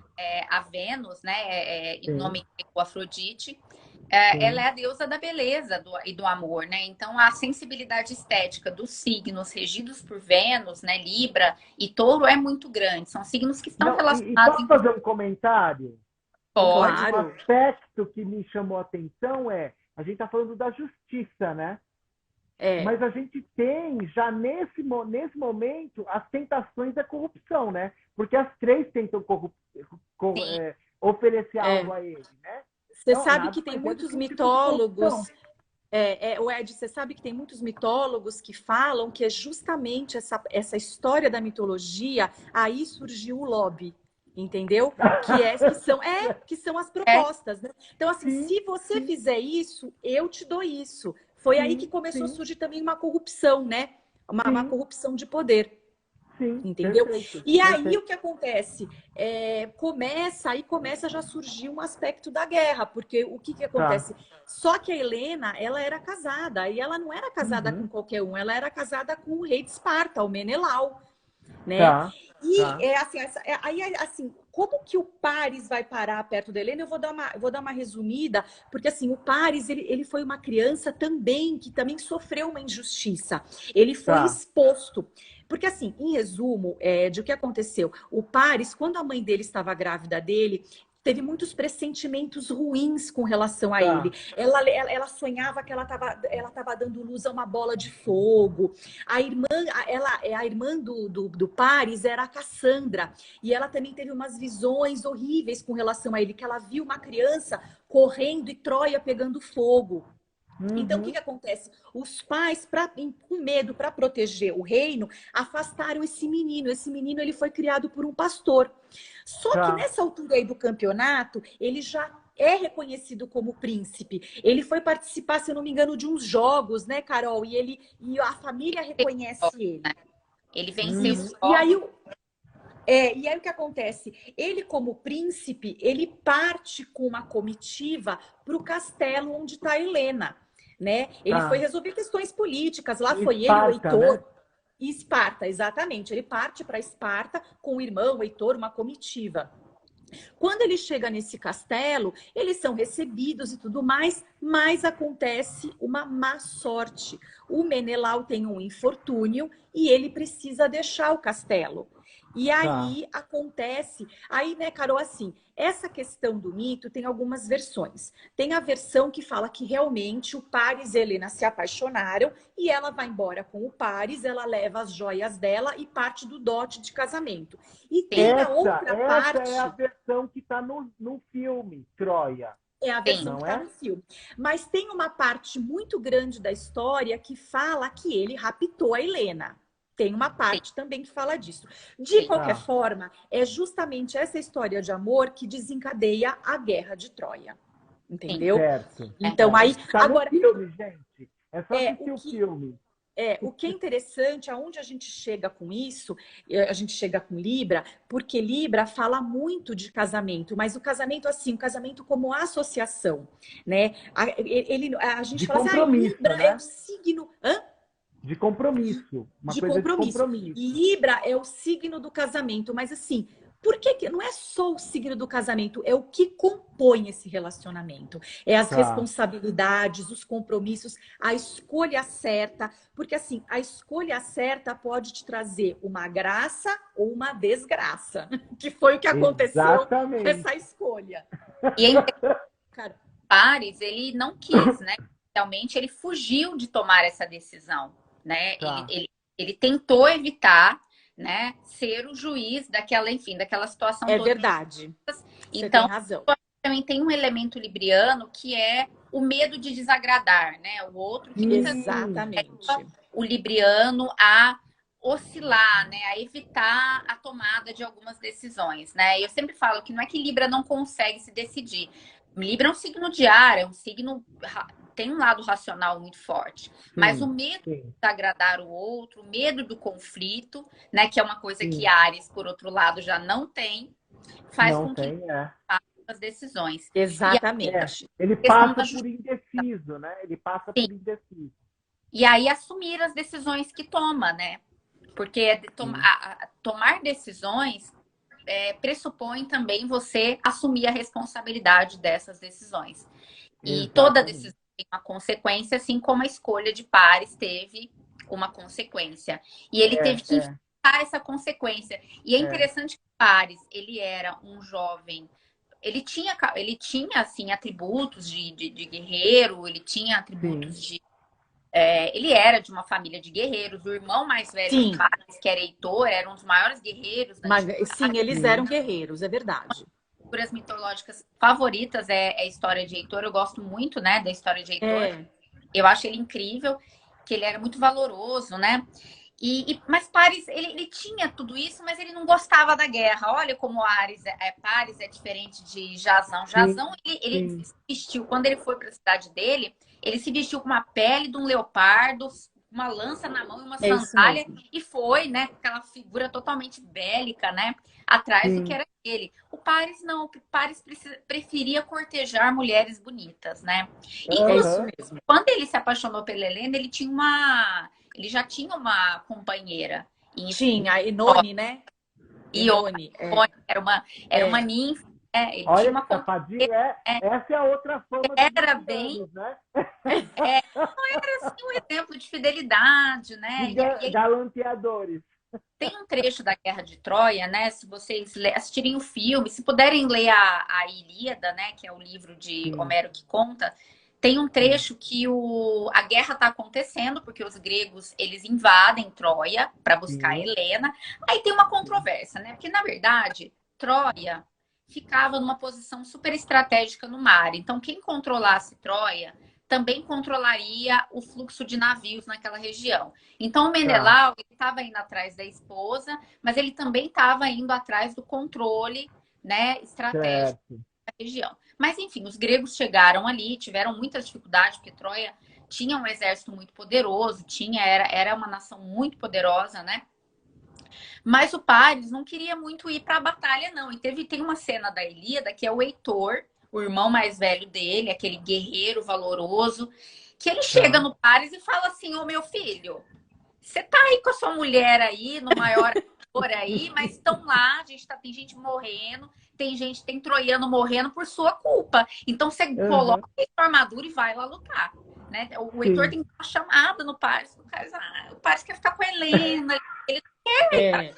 a Vênus, né? Em sim, nome grego Afrodite. Ela sim. é a deusa da beleza e do amor, né? Então a sensibilidade estética dos signos regidos por Vênus, né? Libra e Touro é muito grande. São signos que estão Não, e relacionados, posso fazer um comentário? Um Claro. aspecto que me chamou a atenção é, a gente está falando da justiça, né? É, Mas a gente tem já nesse momento as tentações da corrupção, né? Porque as três tentam sim. oferecer algo é. a ele, né? Você Então, sabe nada que tem mais é do muitos que um tipo de corrupção. mitólogos. O Ed, você sabe que tem muitos mitólogos que falam que é justamente essa história da mitologia, aí surgiu o lobby, entendeu? Que são as É, propostas, né? Então, assim, Sim, se você sim, fizer isso, eu te dou isso. Foi aí que sim, começou a sim, surgir também uma corrupção, né? Uma sim, corrupção de poder. sim, Entendeu? perfeito, E aí o perfeito. que acontece? Começa a já surgir um aspecto da guerra, porque o que Tá. acontece? Só que a Helena, ela era casada, e ela não era casada com Uhum. qualquer um, ela era casada com o rei de Esparta, o Menelau, né? Tá, E tá. aí assim, como que o Paris vai parar perto da Helena? Eu vou dar uma resumida, porque assim, o Paris, ele foi uma criança também que também sofreu uma injustiça. Ele foi Tá. exposto. Porque assim, em resumo, de o que aconteceu, o Paris, quando a mãe dele estava grávida dele, teve muitos pressentimentos ruins com relação a ele. Tá. Ela sonhava que ela tava dando luz a uma bola de fogo. A irmã do Paris era a Cassandra. E ela também teve umas visões horríveis com relação a ele, que ela viu uma criança correndo e Troia pegando fogo. Então, o que acontece? Os pais, com medo, para proteger o reino, afastaram esse menino. Esse menino ele foi criado por um pastor. Só que nessa altura aí do campeonato, ele já é reconhecido como príncipe. Ele foi participar, se eu não me engano, de uns jogos, né, Carol? E a família reconhece ele. Ele venceu os E aí, o que acontece? Ele, como príncipe, ele parte com uma comitiva para o castelo onde está a Helena, né? Ele foi resolver questões políticas. Lá foi ele, o Heitor. Né? Esparta, exatamente. Ele parte para Esparta com o irmão, o Heitor, uma comitiva. Quando ele chega nesse castelo, eles são recebidos e tudo mais, mas acontece uma má sorte. O Menelau tem um infortúnio e ele precisa deixar o castelo. E aí acontece, aí, né, Carol, assim, essa questão do mito tem algumas versões. Tem a versão que fala que realmente o Paris e a Helena se apaixonaram e ela vai embora com o Paris, ela leva as joias dela e parte do dote de casamento. E tem a outra parte... Essa é a versão que está no filme, Troia. É a versão que está no filme. Mas tem uma parte muito grande da história que fala que ele raptou a Helena. Tem uma parte também que fala disso. De qualquer forma, é justamente essa história de amor que desencadeia a Guerra de Troia. Entendeu? Certo. Então, aí... Tá agora, no filme, gente. É só assistir o filme. O que é interessante, aonde a gente chega com isso, a gente chega com Libra, porque Libra fala muito de casamento, mas o casamento, assim, o casamento como associação, né? A gente fala assim, Libra, né? É o signo... De compromisso. Uma coisa de compromisso. Libra é o signo do casamento, mas assim, por que não é só o signo do casamento, é o que compõe esse relacionamento. É as responsabilidades, os compromissos, a escolha certa, porque assim, a escolha certa pode te trazer uma graça ou uma desgraça, que foi o que aconteceu com essa escolha. E Paris, ele não quis, né? Realmente ele fugiu de tomar essa decisão. Né? Ele tentou evitar, né, ser o juiz daquela situação toda. É verdade. Então, também tem um elemento libriano que é o medo de desagradar, né? O outro que exatamente o libriano a oscilar, né, a evitar a tomada de algumas decisões, né? Eu sempre falo que não é que Libra não consegue se decidir. Libra é um signo de ar, é um signo tem um lado racional muito forte, mas o medo de agradar o outro, o medo do conflito, né, que é uma coisa que Áries, por outro lado, já não tem, faz com que faça as decisões. Exatamente. Ele passa por indeciso, né? Ele passa por indeciso. E aí assumir as decisões que toma, né? Porque tomar decisões pressupõe também você assumir a responsabilidade dessas decisões. E toda decisão tem uma consequência, assim como a escolha de Paris teve uma consequência. E ele teve que enfrentar essa consequência. E é interessante que Paris, ele era um jovem, ele tinha assim, atributos de guerreiro, ele tinha atributos de... ele era de uma família de guerreiros. O irmão mais velho de Paris, que era Heitor, era um dos maiores guerreiros. Sim, eles eram guerreiros, é verdade. Figuras mitológicas favoritas é a história de Heitor. Eu gosto muito, né, da história de Heitor. Eu acho ele incrível, que ele era muito valoroso, né? Mas Paris, ele tinha tudo isso, mas ele não gostava da guerra. Olha como Paris é diferente de Jasão. Jasão, ele se vestiu, quando ele foi para a cidade dele, ele se vestiu com uma pele de um leopardo, uma lança na mão e uma sandália, e foi, né, aquela figura totalmente bélica, né, atrás do que era ele. O Paris não, o Paris preferia cortejar mulheres bonitas, né? E é isso mesmo. Quando ele se apaixonou pela Helena, ele já tinha uma companheira. Tinha, a Enone, né? Ione. Era uma ninfa. Ele olha tinha uma safadinha, essa é a outra fama era bem anos, né? Não era assim um exemplo de fidelidade, né? Galanteadores. Tem um trecho da Guerra de Troia, né? Se vocês assistirem o filme, se puderem ler a Ilíada, né? Que é o livro de Homero que conta, tem um trecho que a guerra está acontecendo, porque os gregos, eles invadem Troia para buscar Helena. Aí tem uma controvérsia, né? Porque, na verdade, Troia ficava numa posição super estratégica no mar. Então, quem controlasse Troia também controlaria o fluxo de navios naquela região. Então, o Menelau estava indo atrás da esposa, mas ele também estava indo atrás do controle, né, estratégico da região. Mas, enfim, os gregos chegaram ali, tiveram muitas dificuldades, porque Troia tinha um exército muito poderoso, era uma nação muito poderosa, né? Mas o Paris não queria muito ir para a batalha, não. E tem uma cena da Ilíada que é o Heitor, o irmão mais velho dele, aquele guerreiro valoroso, que ele chega no Paris e fala assim: ô meu filho, você tá aí com a sua mulher aí, no maior por aí, mas estão lá, tem gente morrendo, tem troiano morrendo por sua culpa. Então você coloca a armadura e vai lá lutar. Né? O Heitor tem uma chamada no Paris. O Paris quer ficar com a Helena, ele não quer.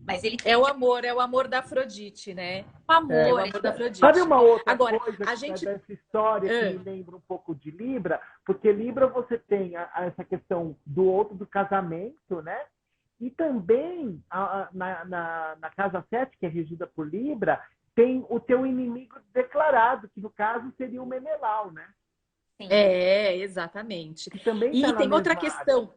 Mas ele é o amor da Afrodite, né? O amor, o amor da Afrodite. Sabe uma outra Agora, coisa a gente... dessa história que me lembra um pouco de Libra? Porque Libra você tem essa questão do outro, do casamento, né? E também na casa 7, que é regida por Libra, tem o teu inimigo declarado, que no caso seria o Menelau, né? Sim. Exatamente. Que também e tem outra questão.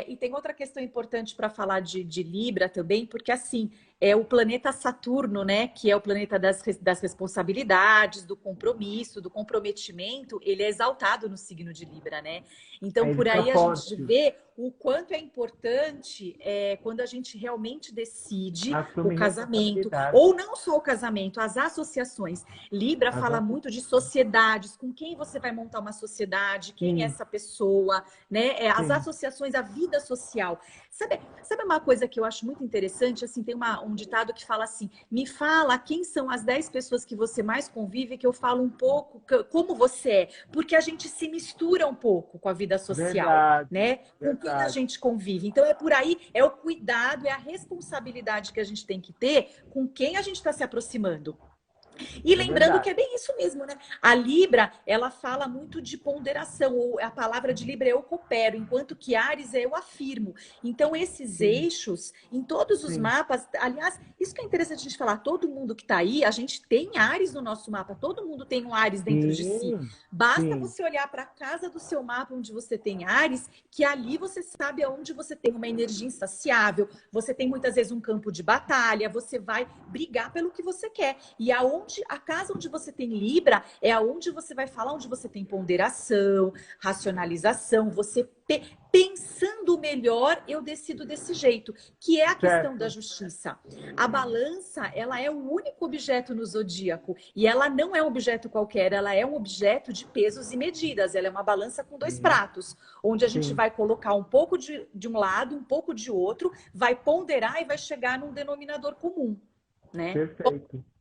E tem outra questão importante para falar de Libra também, porque assim, é o planeta Saturno, né? Que é o planeta das responsabilidades, do compromisso, do comprometimento, ele é exaltado no signo de Libra, né? Então, por aí a gente vê o quanto é importante quando a gente realmente decide o casamento, ou não só o casamento, as associações. Libra fala muito de sociedades, com quem você vai montar uma sociedade, quem é essa pessoa, né? As associações, a vida social. Sabe uma coisa que eu acho muito interessante? Assim, tem um ditado que fala assim: me fala quem são as 10 pessoas que você mais convive, que eu falo um pouco como você é. Porque a gente se mistura um pouco com a vida social, né? Com quem a gente convive. Então, é por aí, é o cuidado, é a responsabilidade que a gente tem que ter com quem a gente está se aproximando. E lembrando que é bem isso mesmo, né? A Libra, ela fala muito de ponderação, ou a palavra de Libra é eu coopero, enquanto que Áries é eu afirmo. Então, esses eixos, em todos os mapas, aliás, isso que é interessante a gente falar, todo mundo que tá aí, a gente tem Áries no nosso mapa, todo mundo tem um Áries dentro de si. Basta você olhar para a casa do seu mapa, onde você tem Áries, que ali você sabe aonde você tem uma energia insaciável, você tem muitas vezes um campo de batalha, você vai brigar pelo que você quer. E a casa onde você tem Libra é aonde você vai falar, onde você tem ponderação, racionalização, você pensando melhor, eu decido desse jeito, que é a questão da justiça. A balança, ela é o único objeto no zodíaco, e ela não é um objeto qualquer, ela é um objeto de pesos e medidas, ela é uma balança com 2 pratos, onde a gente vai colocar um pouco de um lado, um pouco de outro, vai ponderar e vai chegar num denominador comum, né?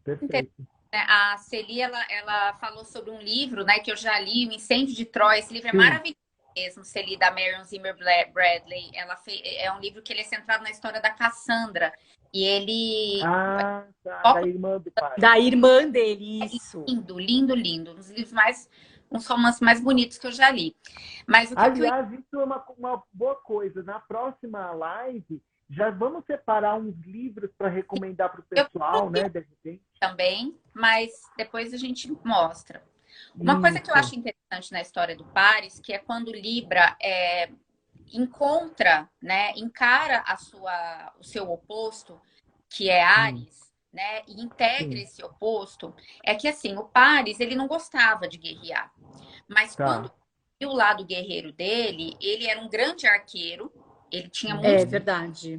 Perfeito. A Celi, ela falou sobre um livro, né, que eu já li, O Incêndio de Troia. Esse livro é maravilhoso mesmo, Celi, da Marion Zimmer Bradley. É um livro que ele é centrado na história da Cassandra. E ele... da irmã do pai. Da irmã dele, isso. Lindo, lindo, lindo. Uns romances mais bonitos que eu já li. Mas Aliás, isso é uma boa coisa. Na próxima live, já vamos separar uns livros para recomendar para o pessoal, né? De repente. Também, mas depois a gente mostra. Uma coisa que eu acho interessante na história do Paris, que é quando Libra encontra, né, encara o seu oposto, que é Áries, né, e integra esse oposto, é que assim, o Paris, ele não gostava de guerrear, mas quando viu o lado guerreiro dele, ele era um grande arqueiro. Ele tinha muitos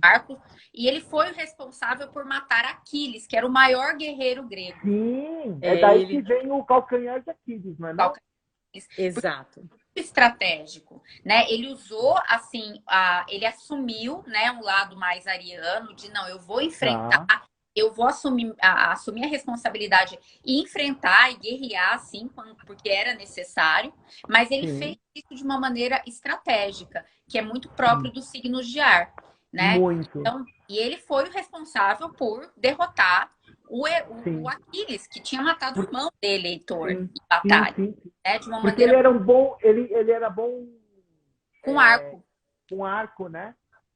arcos. E ele foi o responsável por matar Aquiles, que era o maior guerreiro grego. Sim, daí que vem o calcanhar de Aquiles, não é não? Exato. Estratégico, né? Ele usou, assim, ele assumiu, né, um lado mais ariano, de não, eu vou enfrentar, eu vou assumir a responsabilidade e enfrentar e guerrear, assim, porque era necessário, mas ele fez isso de uma maneira estratégica, que é muito próprio dos signos de ar, né? Então, e ele foi o responsável por derrotar o Aquiles, que tinha matado o irmão dele, Heitor, em batalha. Né? De uma maneira... ele era bom, ele era bom com arco. Com arco, né?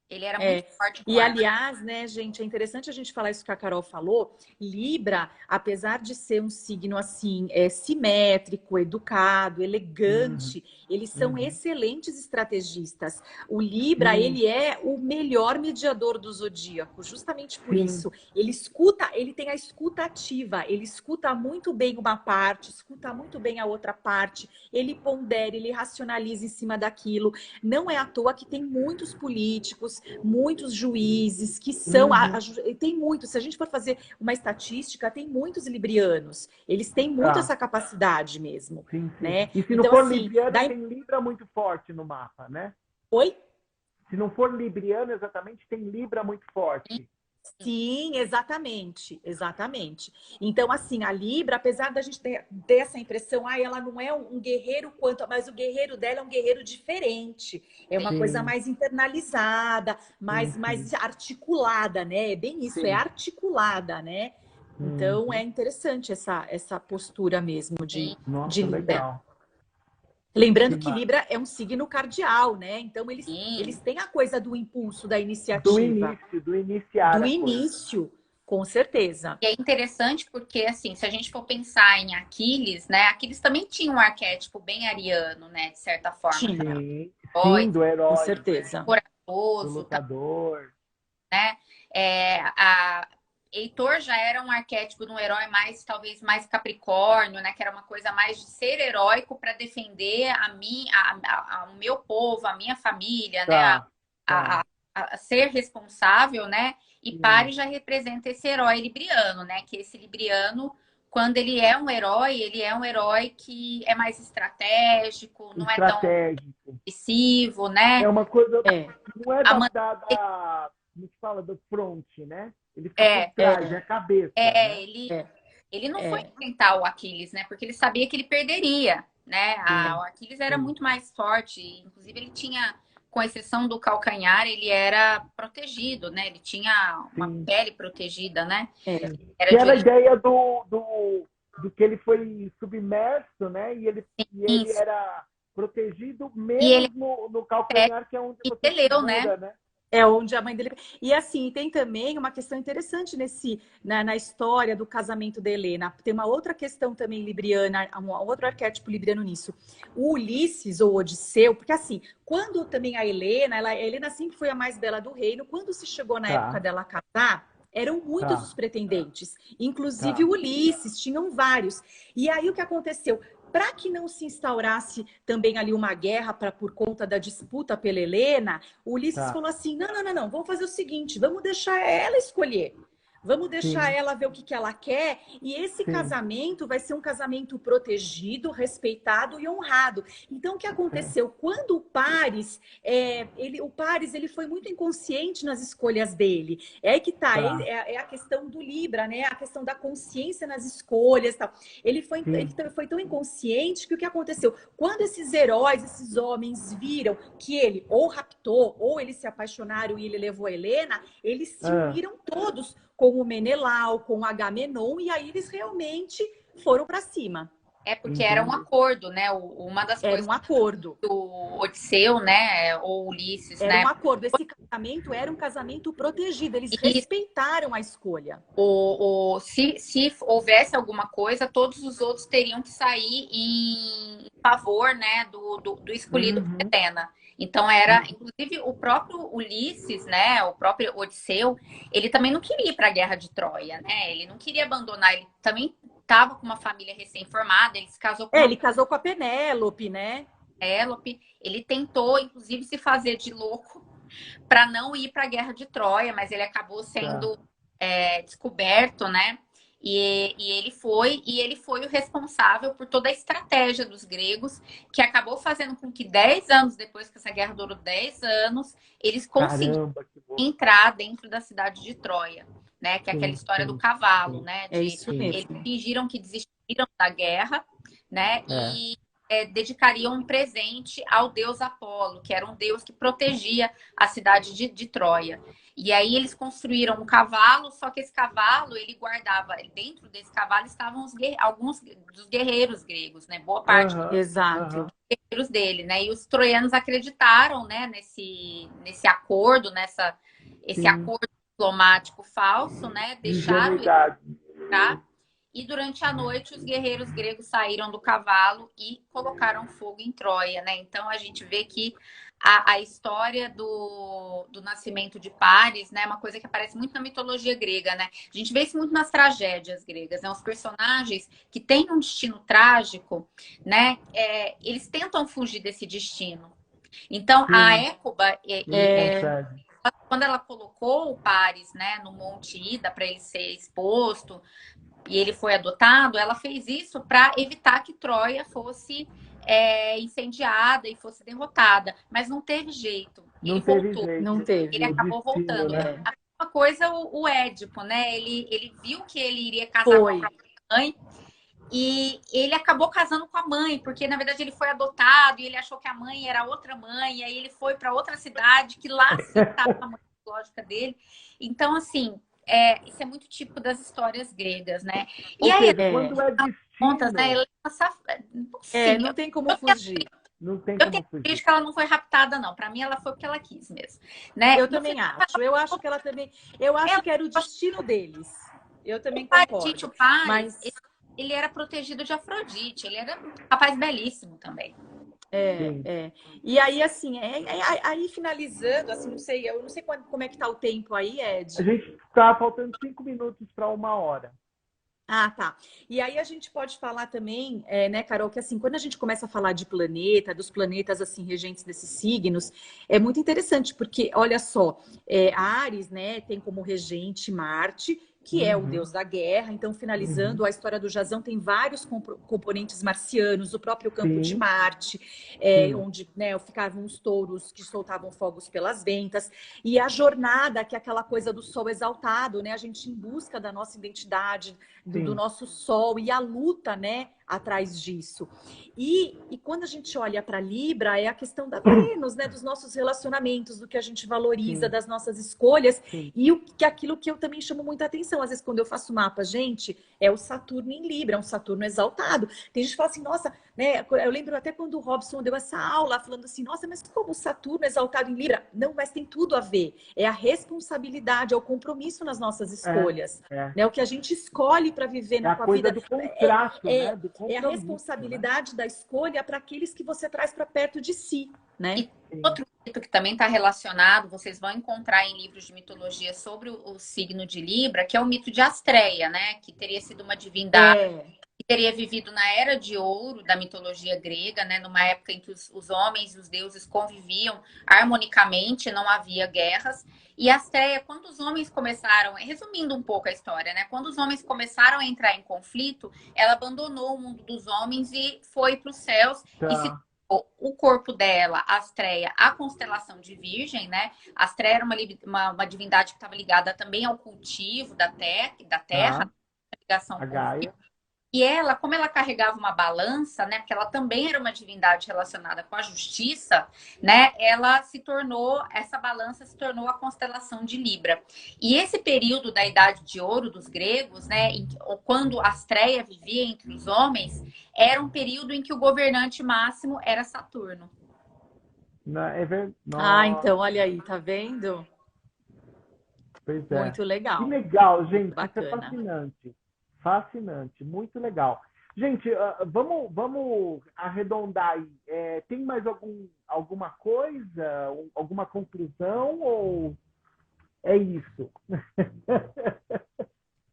Ele era muito forte com E ar. aliás, né, gente, é interessante a gente falar isso que a Carol falou. Libra, apesar de ser um signo assim, simétrico, educado, Uhum, elegante, eles são uhum. excelentes estrategistas. O Libra, Sim, ele é o melhor mediador do zodíaco, justamente por sim. isso. Ele escuta, ele tem a escuta ativa, ele escuta muito bem uma parte, escuta muito bem a outra parte, ele pondera, ele racionaliza em cima daquilo. Não é à toa que tem muitos políticos, muitos juízes que são. Uhum. Tem muitos, se a gente for fazer uma estatística, tem muitos librianos. Eles têm muito Tá. essa capacidade mesmo, Sim, sim. né? E se não Então, for assim, libriano, tem Libra muito forte no mapa, né? oi? Se não for libriano exatamente, tem Libra muito forte. Sim, exatamente, exatamente. Então, assim, a Libra, apesar da gente ter essa impressão, ela não é um guerreiro mas o guerreiro dela é um guerreiro diferente. É uma coisa Sim, mais internalizada, sim, mais sim, articulada, né? É bem isso, é sim. articulada, né? Então, é Uhum. interessante essa postura mesmo de Nossa, Libra. legal. Que Lembrando que ma... Libra é um signo cardial, né? Então, eles Sim. têm a coisa do impulso, da Do iniciativa. início, do iniciar Do a coisa. início, com certeza. E é interessante porque, assim, se a gente for pensar em Aquiles, né? Aquiles também tinha um arquétipo bem ariano, né? De certa forma, que era Tinha, Sim, herói, sim, do com herói, certeza. do corajoso, lutador. né? Heitor já era um arquétipo de um herói mais, talvez, mais capricórnio, né? Que era uma coisa mais de ser heróico para defender o meu povo, a minha família, né? Tá, A, tá. a- a ser responsável, né? E Sim. Pare já representa esse herói libriano, né? Que esse libriano, quando ele é um herói, ele é um herói que é mais estratégico, não é tão Estratégico. agressivo, É né? uma coisa, É, não é A man- como se fala, do front, né? Ele fica por é, trás, é a cabeça, né? ele é, Ele não foi é, enfrentar o Aquiles, né? Porque ele sabia que ele perderia, né? O Sim, Aquiles era sim. muito mais forte, inclusive ele tinha, com exceção do calcanhar, ele era protegido, né? Ele tinha uma Sim, pele protegida, né? é. Era que de era a origem ideia do que ele foi submerso, né? E ele isso. era protegido E ele menos no é calcanhar, que é onde e você peleu, né? segura, né? É onde a mãe dele. E assim, tem também uma questão interessante na história do casamento da Helena. Tem uma outra questão também libriana, um outro arquétipo libriano nisso. O Ulisses ou Odisseu, porque assim, quando também a Helena sempre foi a mais bela do reino, quando se chegou na época Tá, dela casar, eram muitos os tá, pretendentes, inclusive tá. o Ulisses, tinham vários. E aí o que aconteceu? Para que não se instaurasse também ali uma guerra por conta da disputa pela Helena, o Ulisses Tá. falou assim: não, não, não, não, vamos fazer o seguinte, vamos deixar ela escolher. Vamos deixar Sim, ela ver o que ela quer, e esse sim. casamento vai ser um casamento protegido, respeitado e honrado. Então, o que É. aconteceu? Quando o Paris, ele foi muito inconsciente nas escolhas dele. É aí que tá, Tá. é a questão do Libra, né? A questão da consciência nas escolhas, tal. Ele Sim. foi tão inconsciente que o que aconteceu? Quando esses heróis, esses homens viram que ele ou raptou, ou eles se apaixonaram e ele levou a Helena, eles se Ah, uniram todos com o Menelau, com o Agamenon, e aí eles realmente foram para cima. É porque era um entendi. acordo, né? Uma das Era coisas um acordo. do Odisseu, né? Ou Ulisses, Era né? um acordo. Esse casamento era um casamento protegido. Eles respeitaram a escolha. Se houvesse alguma coisa, todos os outros teriam que sair em favor, né, do escolhido por Uhum. Helena. Então era, inclusive, o próprio Ulisses, né, o próprio Odisseu, ele também não queria ir para a Guerra de Troia, né? Ele não queria abandonar, ele também estava com uma família recém-formada, ele se casou com uma Ele casou com a Penélope, né? Penélope, ele tentou, inclusive, se fazer de louco para não ir para a Guerra de Troia, mas ele acabou Tá. sendo descoberto, né? E ele foi o responsável por toda a estratégia dos gregos, que acabou fazendo com que 10 anos depois que essa guerra durou 10 anos, eles conseguiram Caramba, que bom. entrar dentro da cidade de Troia, né? Que é aquela Sim, história do sim, cavalo, sim, né? É isso sim. Eles mesmo. fingiram que desistiram da guerra, né? É. dedicariam um presente ao deus Apolo, que era um deus que protegia a cidade de Troia. E aí eles construíram um cavalo, só que esse cavalo, ele guardava, dentro desse cavalo estavam alguns dos guerreiros gregos, né? Boa parte dos Exato. guerreiros dele, né? E os troianos acreditaram, né, nesse acordo, esse acordo diplomático falso, né? Deixaram ele entrar. E durante a noite, os guerreiros gregos saíram do cavalo e colocaram fogo em Troia, né? Então, a gente vê que a história do nascimento de Paris, né? É uma coisa que aparece muito na mitologia grega, né? A gente vê isso muito nas tragédias gregas, né? Os personagens que têm um destino trágico, né? Eles tentam fugir desse destino. Então, a Hécuba, quando ela colocou o Paris, né, no Monte Ida para ele ser exposto, e ele foi adotado, ela fez isso para evitar que Troia fosse incendiada e fosse derrotada. Mas não teve jeito. Ele voltou. Não teve. Ele acabou voltando. Né? A mesma coisa o Édipo, né? Ele viu que ele iria casar com a própria mãe. E ele acabou casando com a mãe, porque na verdade ele foi adotado e ele achou que a mãe era outra mãe, e aí ele foi para outra cidade, que lá sim estava a mãe biológica dele. Então, assim, isso é muito típico das histórias gregas, né? E aí, quando é destino... contas, né? Não tem como fugir. Não tem eu tenho que ela não foi raptada, não. Para mim, ela foi porque ela quis mesmo, né? Eu também acho. Eu acho que ela também... Eu acho que era o destino deles. Eu também concordo. O pai, ele era protegido de Afrodite. Ele era um rapaz belíssimo também. E aí, assim, aí finalizando, assim, eu não sei como é que tá o tempo aí, Ed. A gente tá faltando 5 minutos para 1 hora. Ah, tá. E aí a gente pode falar também, né, Carol, que assim, quando a gente começa a falar de planeta, dos planetas, assim, regentes desses signos, é muito interessante, porque, olha só, a Áries, né, tem como regente Marte, que é o deus da guerra. Então, finalizando, a história do Jazão tem vários componentes marcianos, o próprio campo de Marte, onde, né, ficavam os touros que soltavam fogos pelas ventas, e a jornada, que é aquela coisa do sol exaltado, né, a gente em busca da nossa identidade, do nosso sol, e a luta, né, atrás disso. E quando a gente olha para Libra, é a questão da Vênus, né, dos nossos relacionamentos, do que a gente valoriza, das nossas escolhas, e aquilo que eu também chamo muita atenção. Às vezes, quando eu faço mapa, gente, é o Saturno em Libra, é um Saturno exaltado. Tem gente que fala assim, nossa, né? Eu lembro até quando o Robson deu essa aula, falando assim, nossa, mas como o Saturno é exaltado em Libra? Não, mas tem tudo a ver. É a responsabilidade, é o compromisso nas nossas escolhas. Né? O que a gente escolhe para viver com a vida. Do contrato, né? Do é a responsabilidade, né, da escolha para aqueles que você traz para perto de si, né? E outro mito que também está relacionado, vocês vão encontrar em livros de mitologia sobre o signo de Libra, que é o mito de Astreia, né? Que teria sido uma divindade que teria vivido na Era de Ouro da mitologia grega, né? Numa época em que os homens e os deuses conviviam harmonicamente, não havia guerras. E Astreia, quando os homens começaram, resumindo um pouco a história, né? Quando os homens começaram a entrar em conflito, ela abandonou o mundo dos homens e foi para os céus e se o corpo dela, Astreia, a constelação de Virgem, né? Astreia era uma divindade que estava ligada também ao cultivo da terra, ligação a Gaia. E ela, como ela carregava uma balança, né? Porque ela também era uma divindade relacionada com a justiça, né? Essa balança se tornou a constelação de Libra. E esse período da Idade de Ouro dos gregos, né? Quando Astreia vivia entre os homens, era um período em que o governante máximo era Saturno. Então, olha aí, tá vendo? Pois é. Muito legal. Que legal, gente. Bacana. Isso é fascinante. Fascinante, muito legal. Gente, vamos arredondar aí. Tem mais alguma coisa, alguma conclusão ou é isso?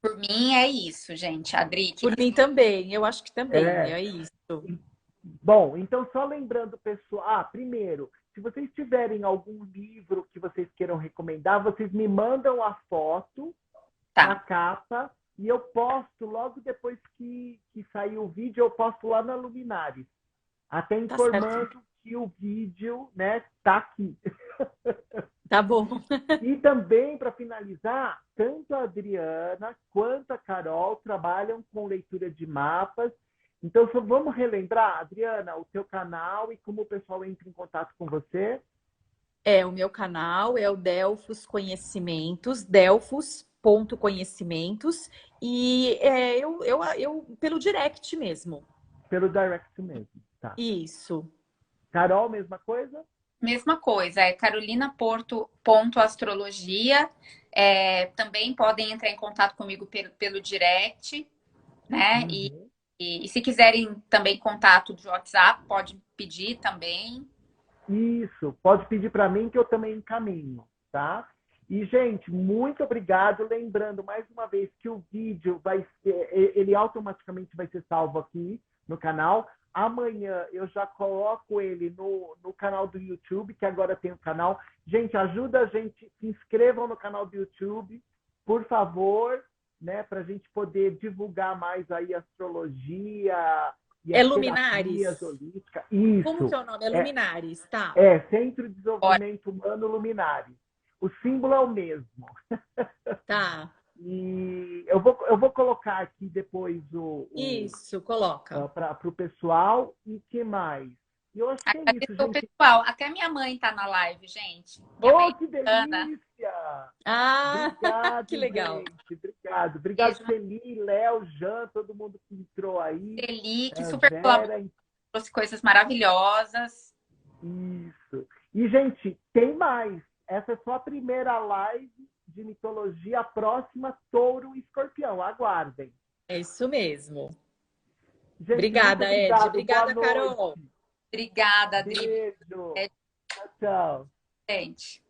Por mim é isso, gente. Adri. Por mim também, eu acho que também é isso. Bom, então só lembrando, pessoal, primeiro, se vocês tiverem algum livro que vocês queiram recomendar, vocês me mandam a foto, a capa, e eu posto logo depois que sair o vídeo, eu posto lá na Luminares. Até informando que o vídeo, né, tá aqui. Tá bom. E também, para finalizar, tanto a Adriana quanto a Carol trabalham com leitura de mapas Então, só vamos relembrar, Adriana, o teu canal e como o pessoal entra em contato com você. O meu canal é o Delfos Conhecimentos, delfos.conhecimentos, e eu pelo direct mesmo. Pelo direct mesmo, tá. Isso. Carol, mesma coisa? Mesma coisa, é carolinaporto.astrologia. Também podem entrar em contato comigo pelo direct, né? Uhum. E se quiserem também contato de WhatsApp, pode pedir também. Isso, pode pedir para mim que eu também encaminho, tá? E, gente, muito obrigado. Lembrando, mais uma vez, que o vídeo ele automaticamente vai ser salvo aqui no canal. Amanhã eu já coloco ele no canal do YouTube, que agora tem o canal. Gente, ajuda a gente, se inscrevam no canal do YouTube, por favor, né? Para a gente poder divulgar mais aí a astrologia e as Luminares. terapias holísticas. Isso. Como que é o nome? É Luminares, tá? Centro de Desenvolvimento Humano Luminares. O símbolo é o mesmo. Tá. E eu vou colocar aqui depois Isso, coloca. para o pessoal. E que mais? Eu acho que é isso, gente. Pessoal, até minha mãe tá na live, gente. Que delícia! Obrigado, que legal. gente. Obrigado. Obrigado, Beijo. Celi, Léo, Jean, todo mundo que entrou aí. Celi, que super Vera, trouxe coisas maravilhosas. Isso. E, gente, tem mais. Essa é só a primeira live de mitologia. A próxima, Touro e Escorpião. Aguardem. É isso mesmo. Gente, obrigada, Ed. Obrigada, Carol. Obrigada, Adri. Beijo. Tchau, tchau. Gente.